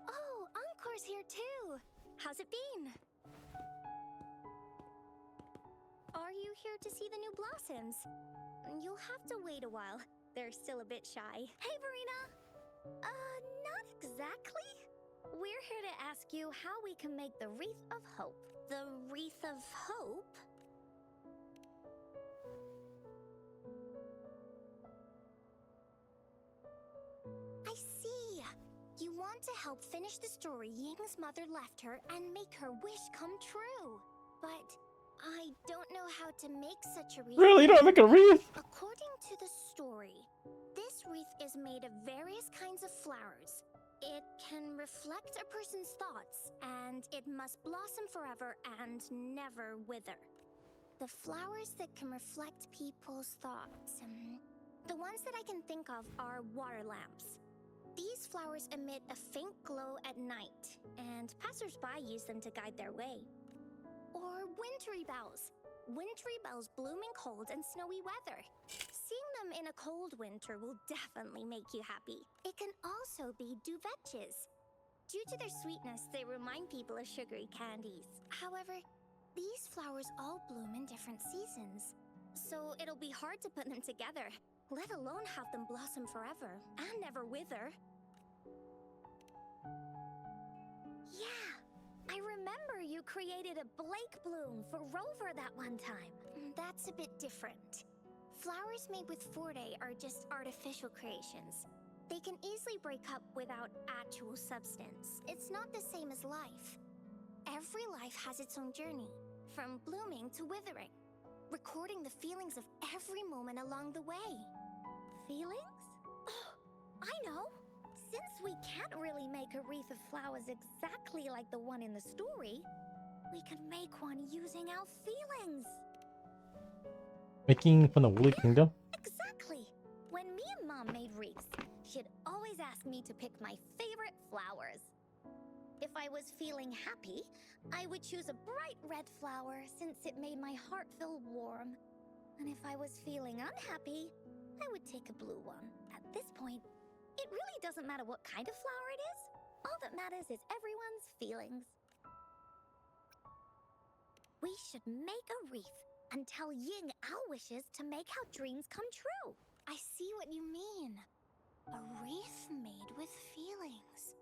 Oh, Encore's here too. How's it been? Are you here to see the new blossoms? You'll have to wait a while. They're still a bit shy. Hey, Verena! Not exactly. We're here to ask you how we can make the Wreath of Hope. The Wreath of Hope? I see. You want want to help finish the story Ying's mother left her and make her wish come true. But I don't know how to make such a wreath. Really? You don't make a wreath? According to the story, this wreath is made of various kinds of flowers. It can reflect a person's thoughts, and it must blossom forever and never wither. The flowers that can reflect people's thoughts. The ones that I can think of are water lamps. These flowers emit a faint glow at night, and passersby use them to guide their way. Or wintry bells. Wintry bells bloom in cold and snowy weather. Seeing them in a cold winter will definitely make you happy. It can also be duvetches. Due to their sweetness, they remind people of sugary candies. However, these flowers all bloom in different seasons, so it'll be hard to put them together, let alone have them blossom forever and never wither. Yeah, I remember you created a Blake bloom for Rover that one time. That's a bit different. Flowers made with Forte are just artificial creations. They can easily break up without actual substance. It's not the same as life. Every life has its own journey, from blooming to withering, recording the feelings of every moment along the way. Feelings? Oh, I know! Since we can't really make a wreath of flowers exactly like the one in the story, we could make one using our feelings. Making from the Woolly Kingdom? Exactly! When me and Mom made wreaths, she'd always ask me to pick my favorite flowers. If I was feeling happy, I would choose a bright red flower since it made my heart feel warm. And if I was feeling unhappy, I would take a blue one. At this point, it really doesn't matter what kind of flower it is. All that matters is everyone's feelings. We should make a wreath and tell Ying our wishes to make our dreams come true. I see what you mean. A wreath made with feelings.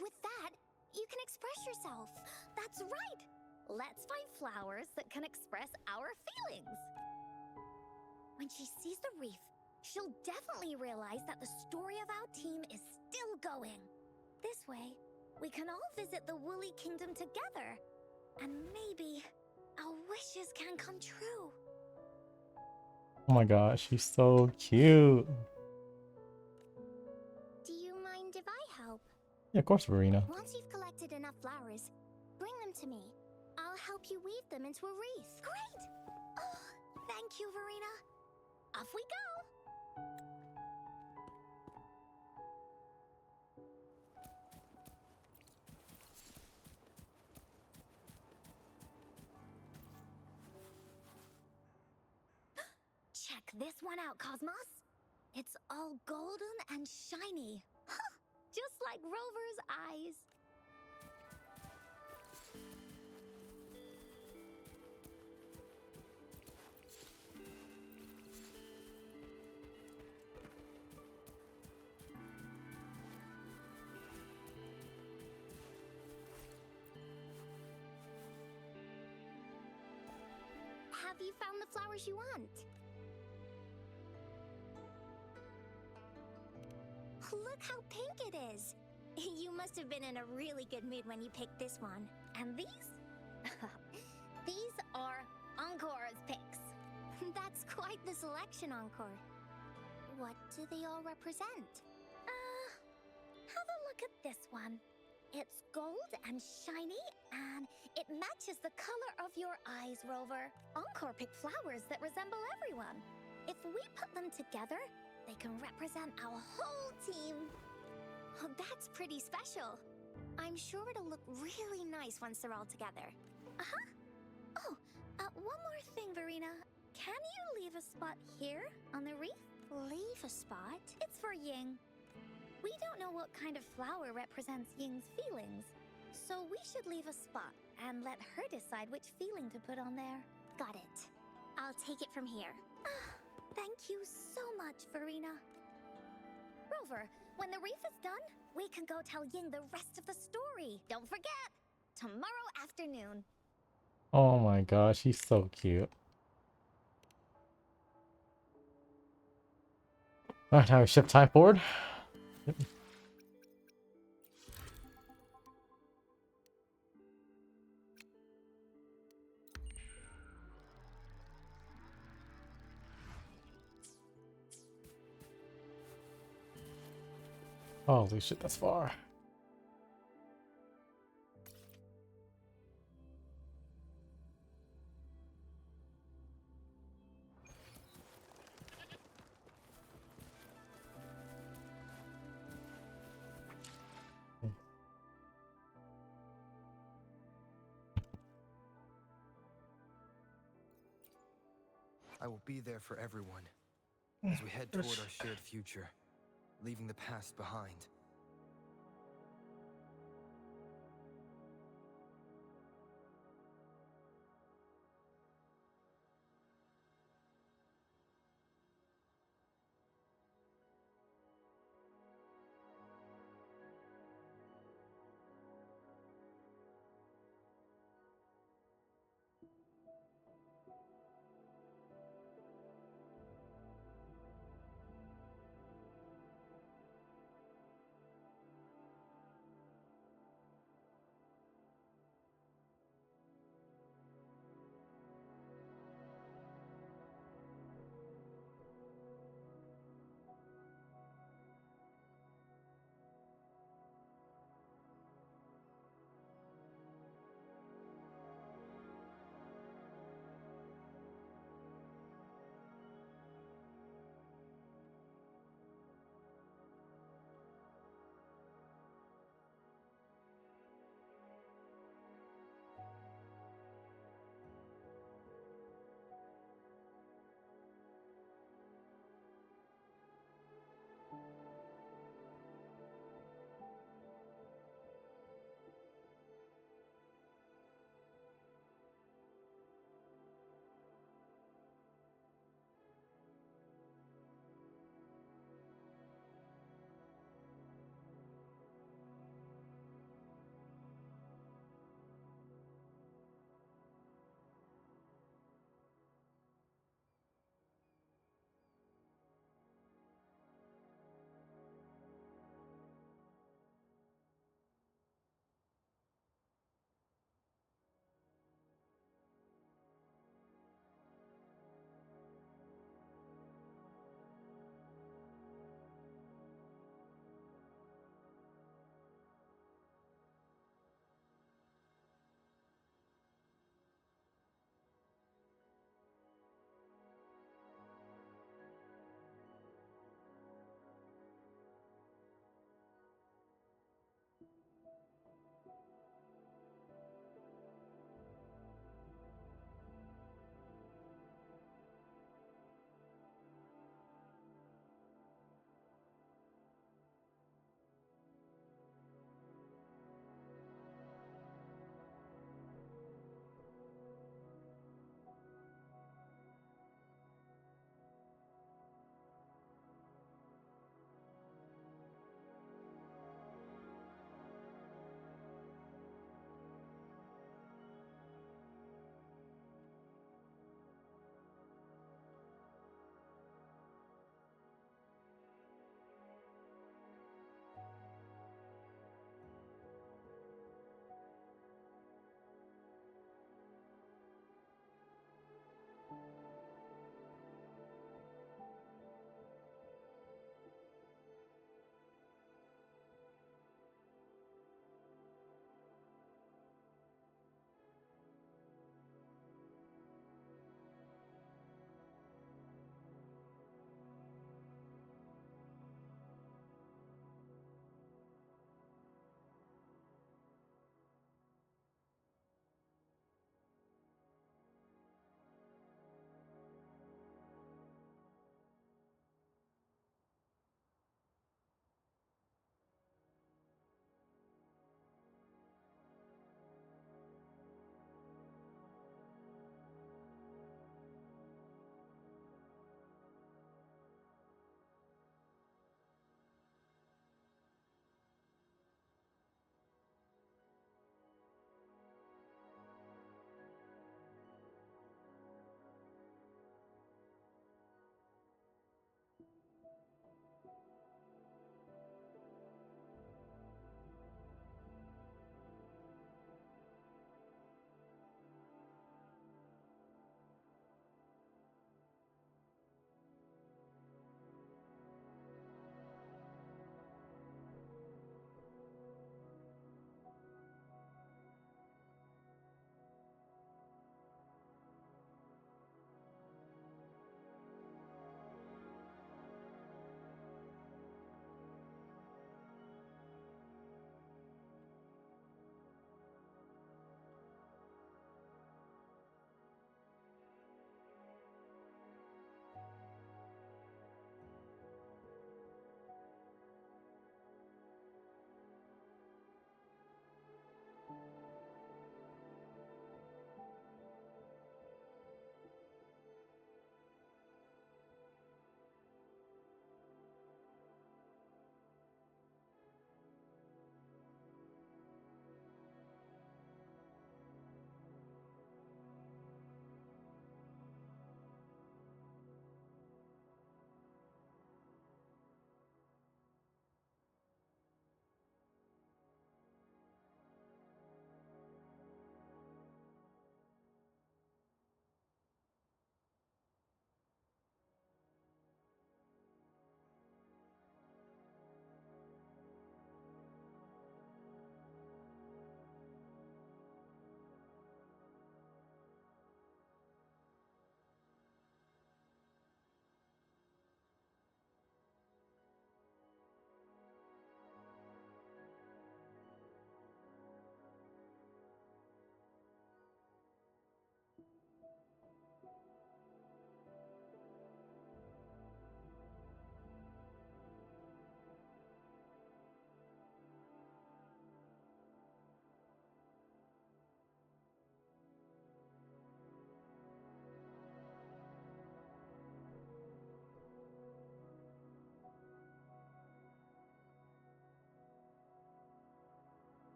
With that, you can express yourself. That's right! Let's find flowers that can express our feelings. When she sees the wreath, she'll definitely realize that the story of our team is still going. This way, we can all visit the Woolly Kingdom together. And maybe our wishes can come true. Oh my gosh, she's so cute. Do you mind if I help? Yeah, of course, Verena. Once you've collected enough flowers, bring them to me. I'll help you weave them into a wreath. Great! Oh, thank you, Verena. Off we go! Check this one out, Cosmos. It's all golden and shiny. Just like Rover's eyes. Have you found the flowers you want? Look how pink it is! You must have been in a really good mood when you picked this one. And these? These are Encore's picks. That's quite the selection, Encore. What do they all represent? Have a look at this one. It's gold and shiny, and it matches the color of your eyes, Rover. Encore picked flowers that resemble everyone. If we put them together, they can represent our whole team. Oh, that's pretty special. I'm sure it'll look really nice once they're all together. Oh, one more thing, Verena. Can you leave a spot here on the wreath? Leave a spot? It's for Ying. We don't know what kind of flower represents Ying's feelings, so we should leave a spot and let her decide which feeling to put on there. Got it. I'll take it from here. Thank you so much, Verena. Rover, when the wreath is done, we can go tell Ying the rest of the story. Don't forget, tomorrow afternoon. Oh my gosh, she's so cute. Alright, now we shift time forward. Yep. Holy shit, that's far. I will be there for everyone as we head toward our shared future, leaving the past behind.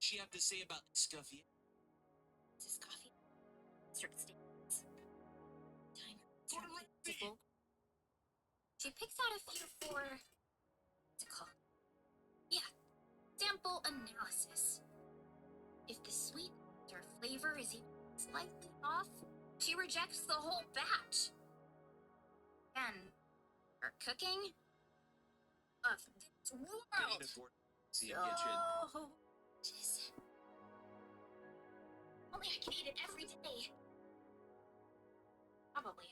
she have to say about Scuffy? This coffee. Certain statements. Time. She picks out a few for. What's it called? Yeah. Sample analysis. If the sweet or flavor is even slightly off, she rejects the whole batch. And her cooking of this world. See him get you. Just only I can eat it every day. Probably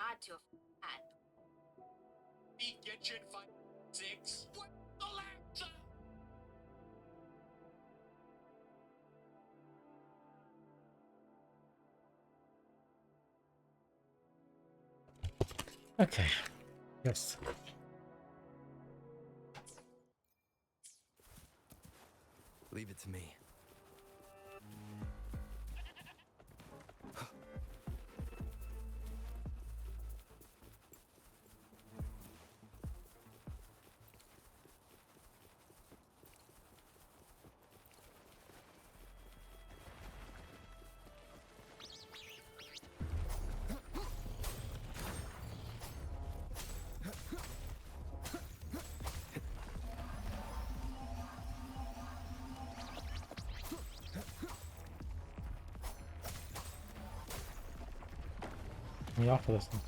odd to have had. Eat Genshin 5, 6. What the laptop? Okay. Yes. Leave it to me. Me off of this one.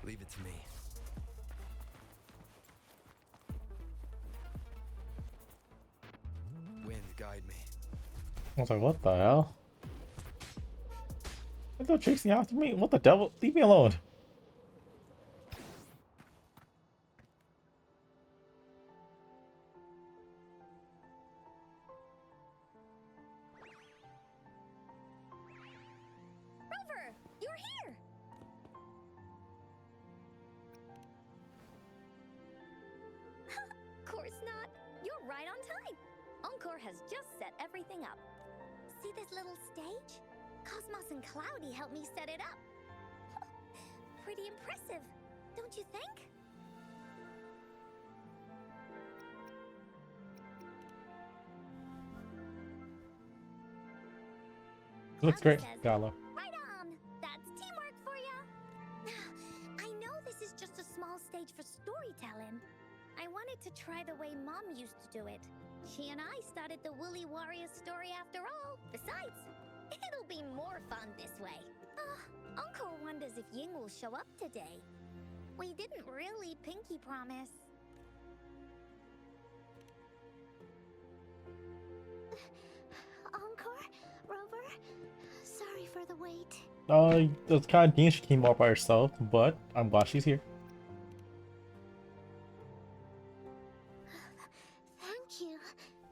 Leave it to me. Wind, guide me. I was like, what the hell? I thought chasing after me. What the devil? Leave me alone. Rover, you're here. Course not. You're right on time. Encore has just set everything up. See this little stage? Cosmos and Cloudy helped me set it up. Pretty impressive, don't you think? Looks Cloudy great, says, Gala. right on. That's teamwork for you. I know this is just a small stage for storytelling. I wanted to try the way Mom used to do it. She and I started the Woolly Warriors story after all. Besides, it'll be more fun this way. Encore wonders if Ying will show up today. We didn't really pinky promise. Encore, Rover, sorry for the wait. It's kind of neat she came all by herself, but I'm glad she's here. Thank you.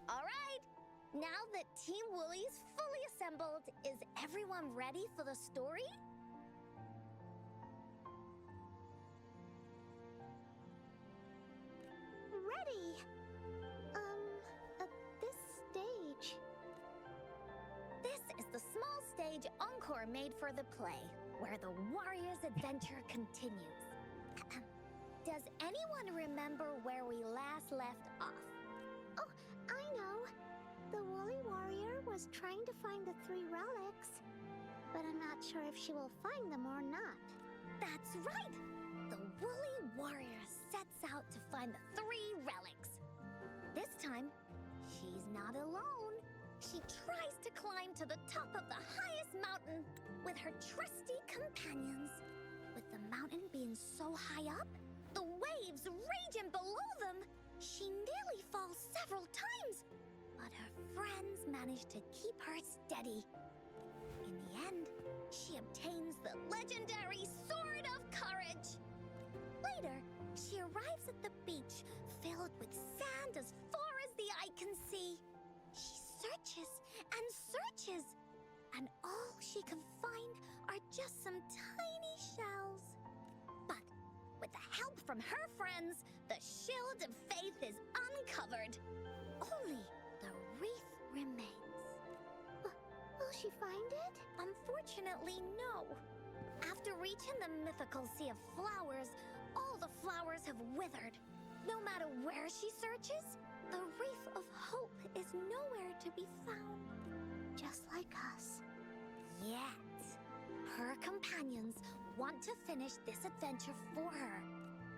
All right, now that Team Woolly's fully assembled, is everyone ready for the story? Ready. At this stage. This is the small stage Encore made for the play, where the warrior's adventure continues. Does anyone remember where we last left off? Oh, I know. The Woolly Warrior was trying to find the 3 relics, but I'm not sure if she will find them or not. That's right! The Woolly Warrior sets out to find the 3 relics. This time, she's not alone. She tries to climb to the top of the highest mountain with her trusty companions. With the mountain being so high up, the waves raging below them, she nearly falls several times. But her friends manage to keep her steady. In the end, she obtains the legendary Sword of Courage. Later, she arrives at the beach filled with sand as far as the eye can see. She searches and searches, and all she can find are just some tiny shells. But With the help from her friends, the shield of faith is uncovered. Only the wreath remains. Will she find it? Unfortunately, no. After reaching the mythical sea of flowers, all the flowers have withered. No matter where she searches, the wreath of hope is nowhere to be found. Just like us. Yet, her companions want to finish this adventure for her.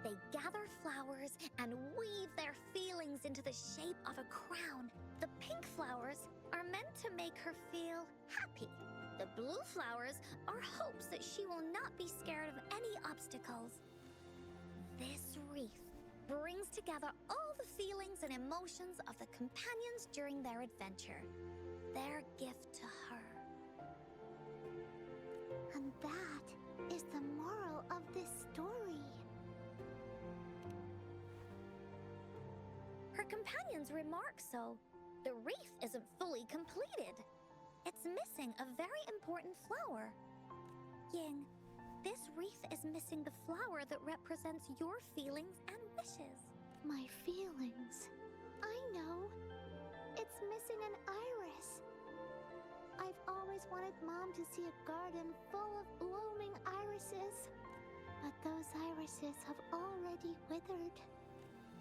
They gather flowers and weave their feelings into the shape of a crown. The pink flowers are meant to make her feel happy. The blue flowers are hopes that she will not be scared of any obstacles. This wreath brings together all the feelings and emotions of the companions during their adventure. Their gift to her. And that is the moral of this story. Her companions remark so. The wreath isn't fully completed. It's missing a very important flower. Ying, this wreath is missing the flower that represents your feelings and wishes. My feelings. I know. It's missing an iris. I've always wanted Mom to see a garden full of blooming irises. But those irises have already withered.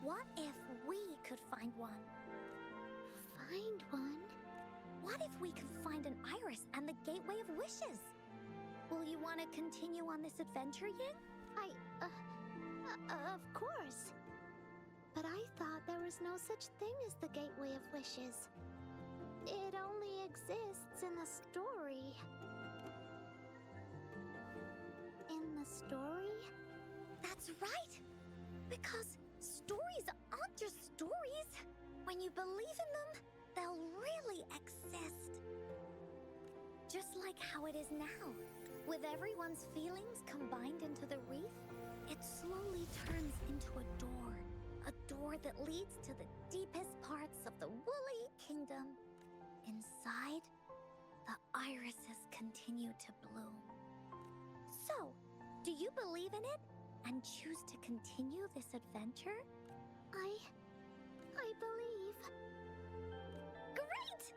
What if we could find one? Find one? What if we could find an iris and the gateway of wishes? Will you want to continue on this adventure, Ying? Of course. But I thought there was no such thing as the gateway of wishes. It only exists in the story. In the story? That's right! Because stories aren't just stories. When you believe in them, they'll really exist. Just like how it is now. With everyone's feelings combined into the wreath, it slowly turns into a door. A door that leads to the deepest parts of the Woolly Kingdom. Inside, the irises continue to bloom. So, do you believe in it and choose to continue this adventure? I believe. Great!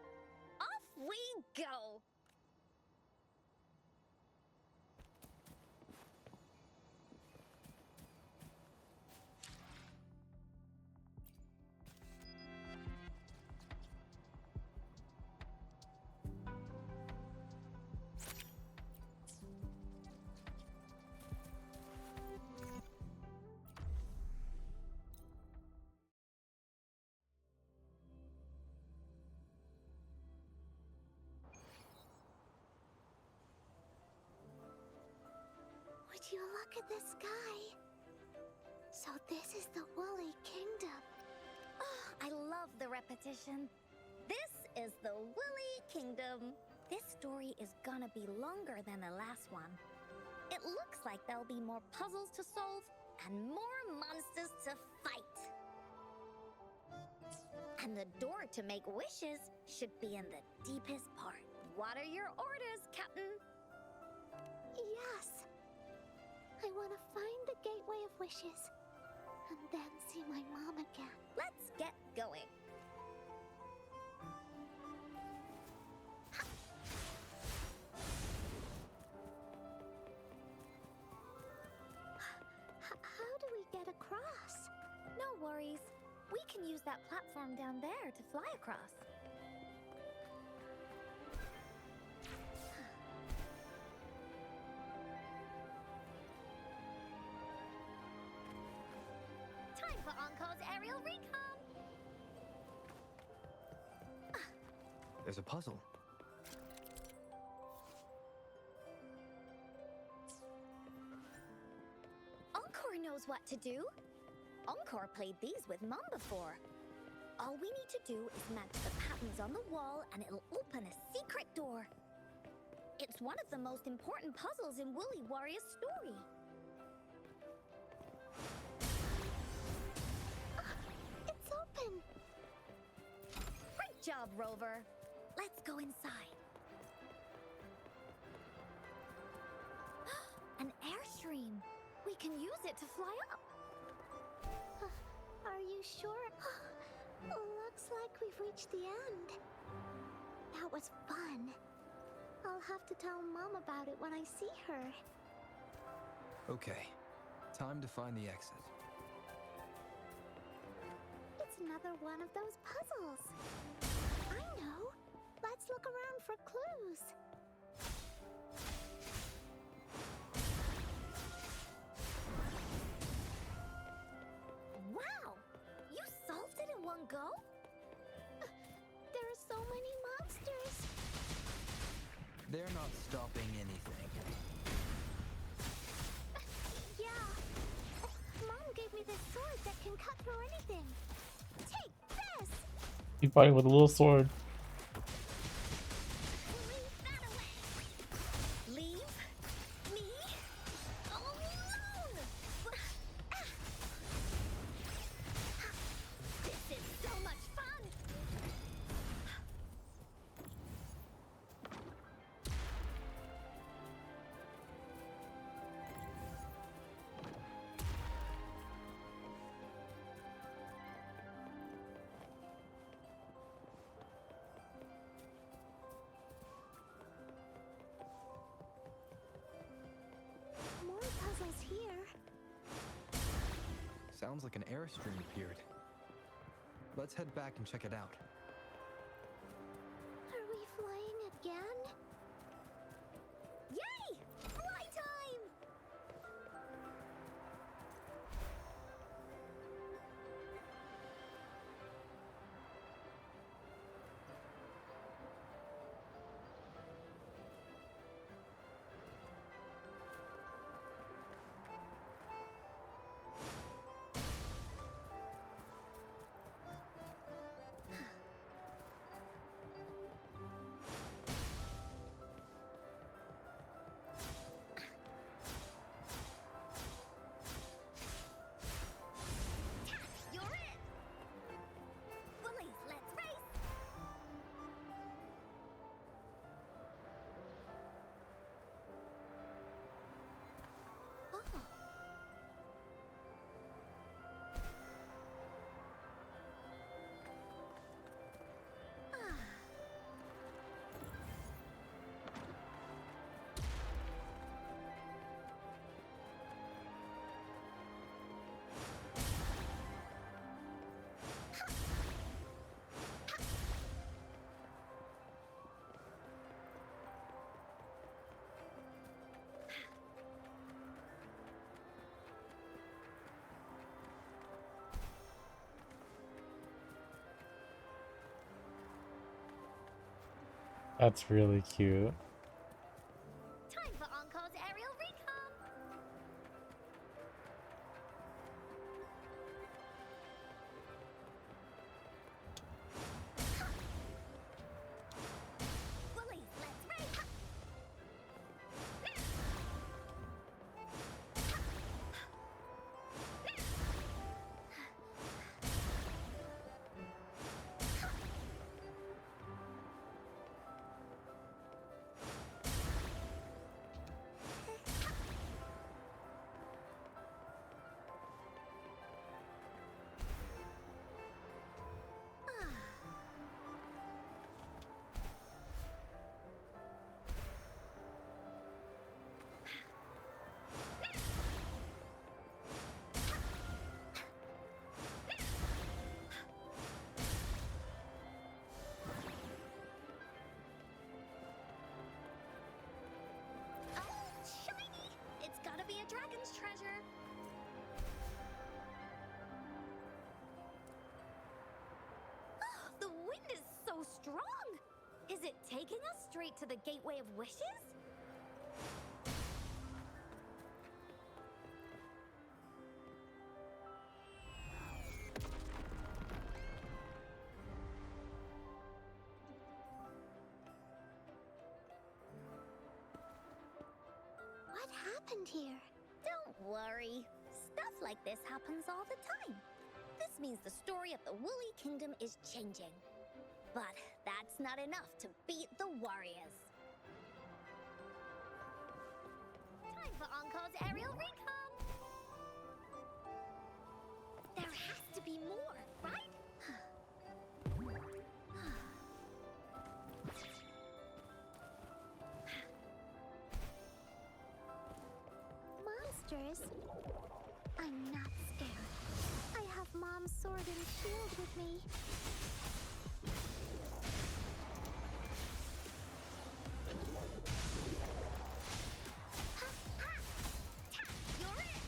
Off we go! Would you look at the sky? So this is the Woolly Kingdom. Oh, I love the repetition. This is the Woolly Kingdom. This story is gonna be longer than the last one. It looks like there'll be more puzzles to solve and more monsters to fight. And the door to make wishes should be in the deepest part. What are your orders, Captain? Yes. I want to find the gateway of wishes and then see my mom again. Let's get going. How do we get across? No worries. We can use that platform down there to fly across. Time for Encore's aerial recon! There's a puzzle. Encore knows what to do. Encore played these with Mom before. All we need to do is match the patterns on the wall and it'll open a secret door. It's one of the most important puzzles in Woolly Warrior's story. It's open. Great job, Rover. Let's go inside. An airstream. We can use it to fly up. Are you sure? Looks like we've reached the end. That was fun. I'll have to tell Mom about it when I see her. Okay, time to find the exit. It's another one of those puzzles. I know. Let's look around for clues. Wow! You solved it in one go? There are so many monsters. They're not stopping anything. Yeah. Mom gave me this sword that can cut through anything. Take this! Keep fighting with a little sword. Leave that away! Leave me alone! This is so much fun! More puzzles here. Sounds like an airstream appeared. Let's head back and check it out. Are we flying again? Yay! Fly time! You're it! Bullies, let's race! Oh. Ah. That's really cute. Time for Encore's aerial recon! Bullies, let's race! Oh, shiny! It's gotta be a dragon's treasure! Oh, the wind is so strong! Is it taking us straight to the Gateway of Wishes? What happened here? Don't worry. Stuff like this happens all the time. This means the story of the Woolly Kingdom is changing. But that's not enough to beat the Warriors. Time for Encore's aerial recon! be more, right? Monsters? I'm not scared. I have Mom's sword and shield with me. You're it!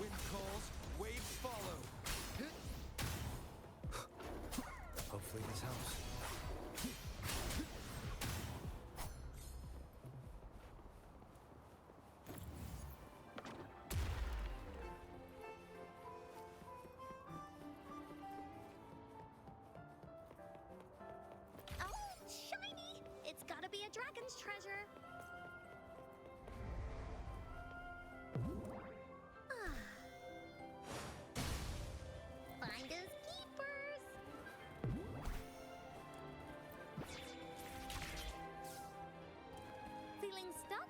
Wind calls, waves follow. Hopefully this helps. Oh, shiny! It's gotta be a dragon's treasure. Ah. Finders keepers. Feeling stuck?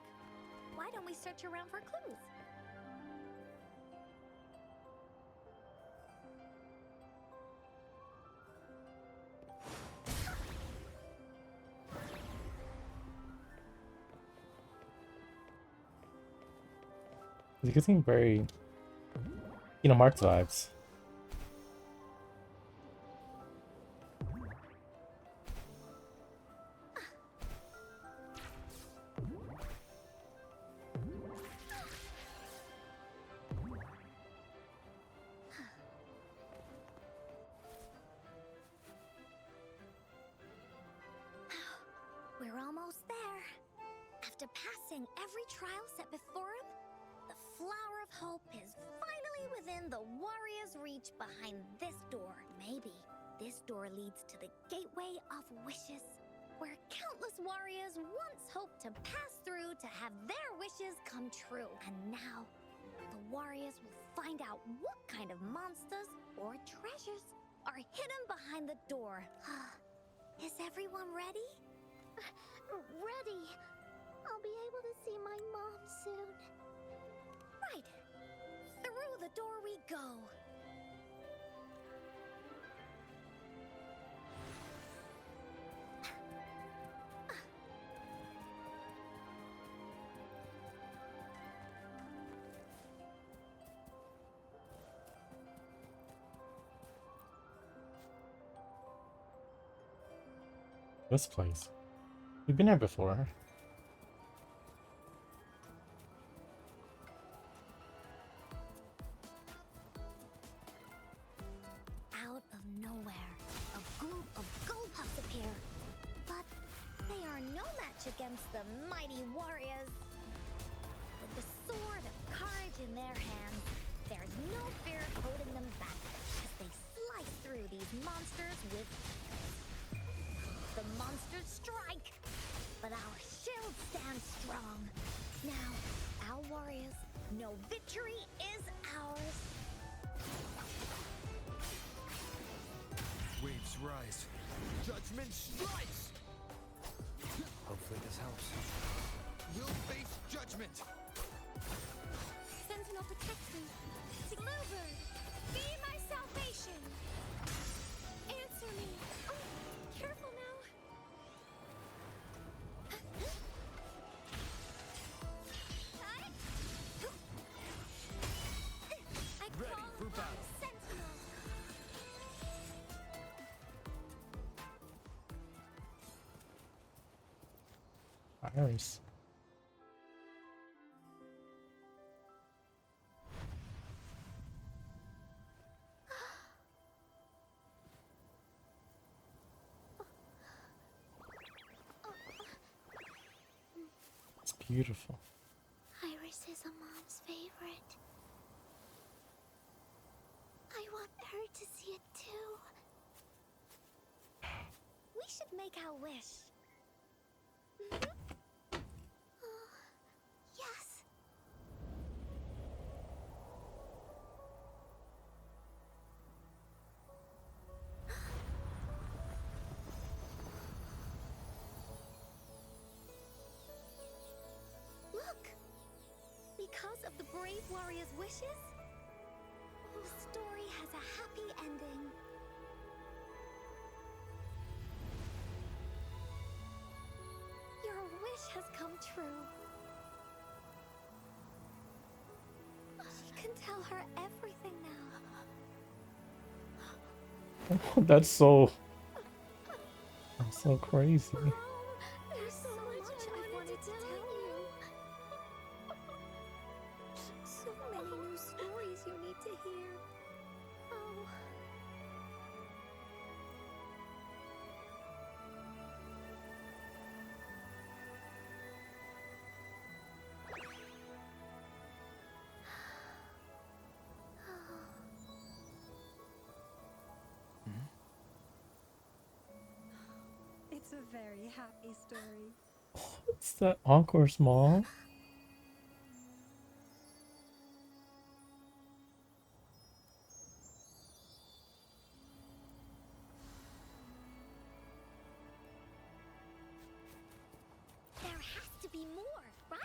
Why don't we search around for clues? It's getting very Kingdom Hearts vibes. We're almost there. After passing every trial set before him, the Flower of Hope is finally within the warrior's reach behind this door. Maybe this door leads to the Gateway of Wishes, where countless warriors once hoped to pass through to have their wishes come true. And now, the warriors will find out what kind of monsters or treasures are hidden behind the door. Is everyone ready? Ready. I'll be able to see my mom soon. Right. Through the door we go. This place. We've been here before. Out of nowhere, a group of Goldpuffs appear. But they are no match against the mighty warriors. With the sword of courage in their hands, there's no fear holding them back as they slice through these monsters with... The monsters strike, but our shield stands strong. Now, our warriors know victory is ours. Waves rise. Judgment strikes! Hopefully this helps. We'll face judgment! Sentinel protect me. Bluebird, be my salvation. Answer me. Oh, careful now. I Ready call for upon battle. Sentinel. Iris. It's beautiful. Iris is a mom's favorite. I want her to see it too. We should make our wish. Yes. Look! Because of the brave warrior's wishes, The story has a happy ending. Your wish has come true. She can tell her everything now. That's so crazy. There's so much I wanted to tell you. So many new stories you need to hear. Oh. It's a very happy story. It's that Encore's mom. There has to be more, right?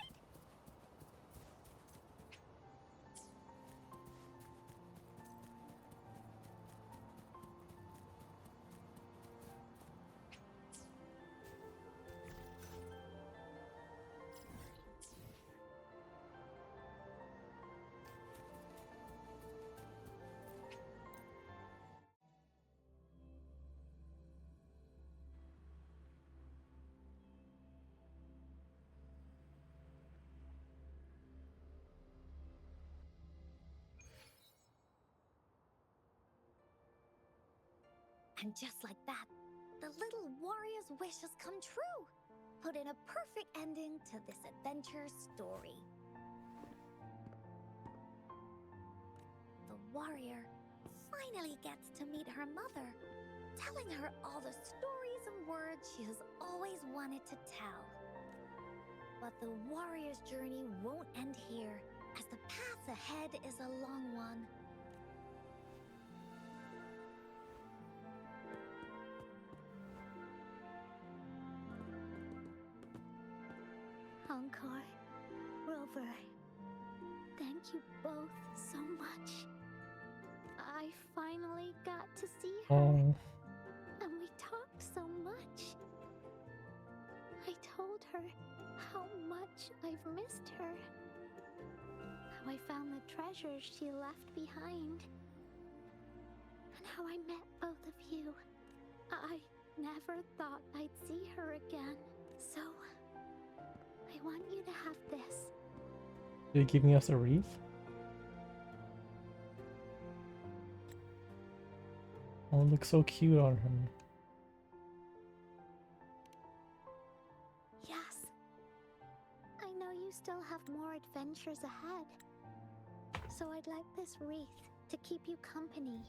And just like that, the little warrior's wish has come true. Put in a perfect ending to this adventure story. The warrior finally gets to meet her mother, telling her all the stories and words she has always wanted to tell. But the warrior's journey won't end here, as the path ahead is a long one. Encore, Rover, thank you both so much. I finally got to see her, Oh, and we talked so much. I told her how much I've missed her, how I found the treasures she left behind, and how I met both of you. I never thought I'd see her again, so I want you to have this. are you giving us a wreath? Oh, it looks so cute on her. Yes. I know you still have more adventures ahead, so I'd like this wreath to keep you company.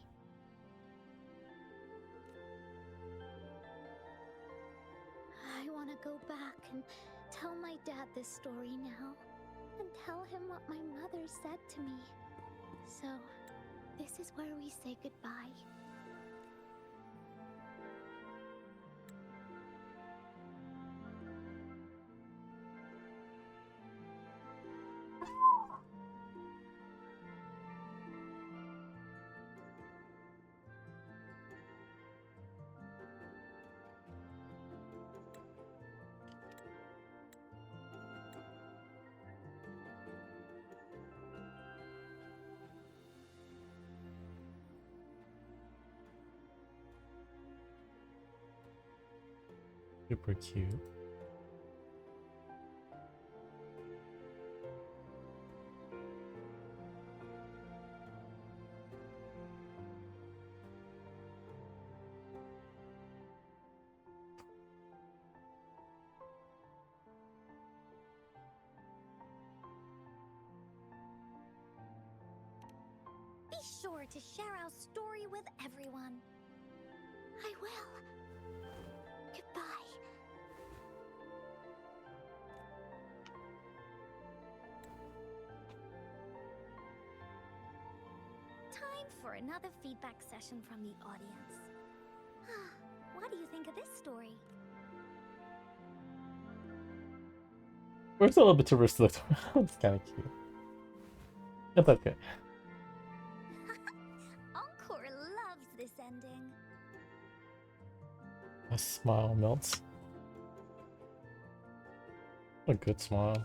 I want to go back and tell my dad this story now, and tell him what my mother said to me. So, this is where we say goodbye. Super cute. Be sure to share our story with everyone. I will. Goodbye. Time for another feedback session from the audience. What do you think of this story? Where's a little bit too risky? It's kind of cute. It's okay. A smile melts. A good smile.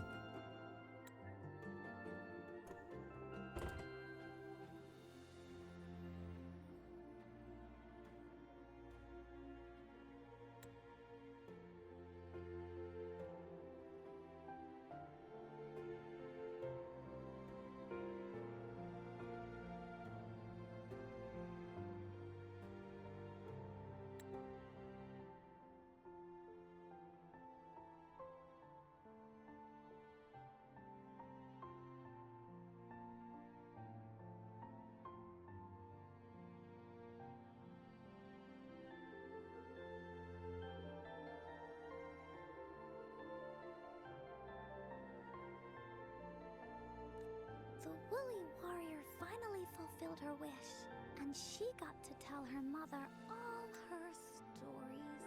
The woolly warrior finally fulfilled her wish, and she got to tell her mother all her stories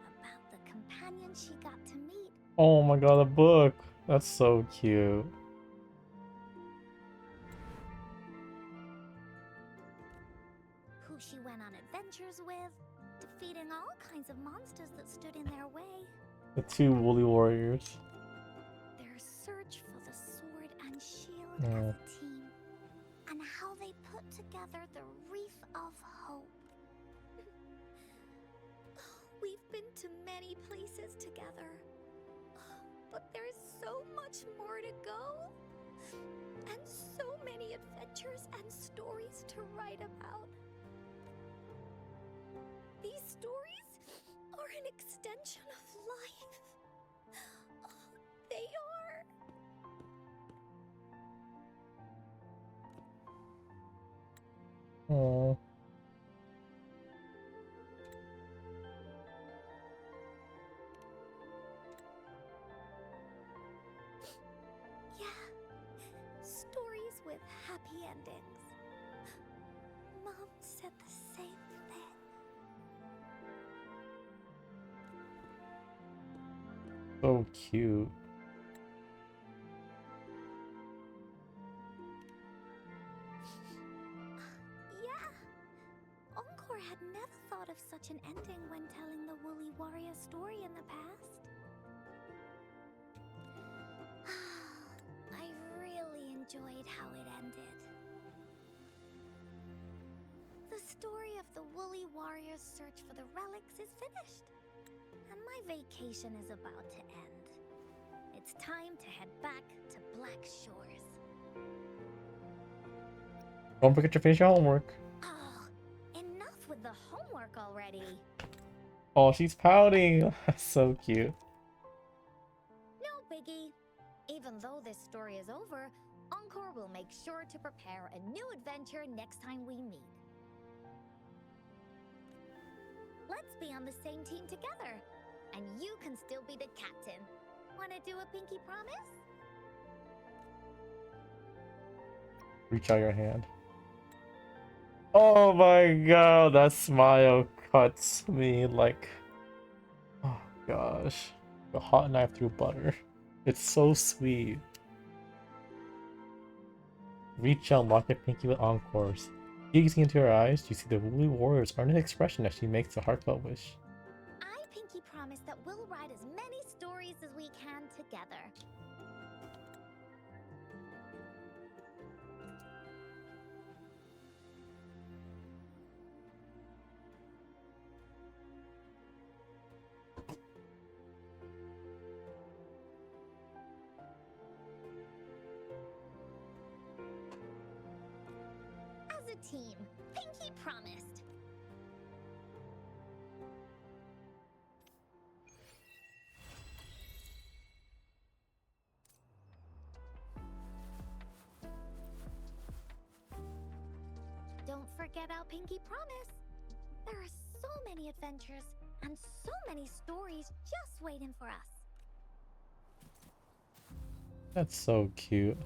about the companion she got to meet. Oh my god, a book. That's so cute. Who she went on adventures with, defeating all kinds of monsters that stood in their way. The two woolly warriors. Their search for the sword and shield Yeah. as a team, and how they put together the Wreath of Hope. We've been to many places together, but there's so much more to go, and so many adventures and stories to write about. These stories are an extension of life. They are. Oh. Yeah, stories with happy endings. Mom said the same thing. So cute. Yeah. Encore had never thought of such an ending when telling the Woolly Warrior story in the past. I really enjoyed how it ended. The story of the Woolly Warrior's search for the relics is finished, and my vacation is about to end. It's time to head back to Black Shores. Don't forget to finish your homework. Oh, enough with the homework already. Oh, she's pouting. That's so cute. No biggie. Even though this story is over, Encore will make sure to prepare a new adventure next time we meet. Let's be on the same team together, and you can still be the captain. Wanna do a pinky promise? Reach out your hand. Oh my god, that smile cuts me like... Oh gosh. A hot knife through butter. It's so sweet. Reach out, lock your pinky with Encore's. Gazing into her eyes, you see the woolly warrior's earnest expression as she makes a heartfelt wish. I pinky promise that we'll write as many stories as we can together. As a team, pinky promised. Don't forget our pinky promise. There are so many adventures and so many stories just waiting for us. That's so cute.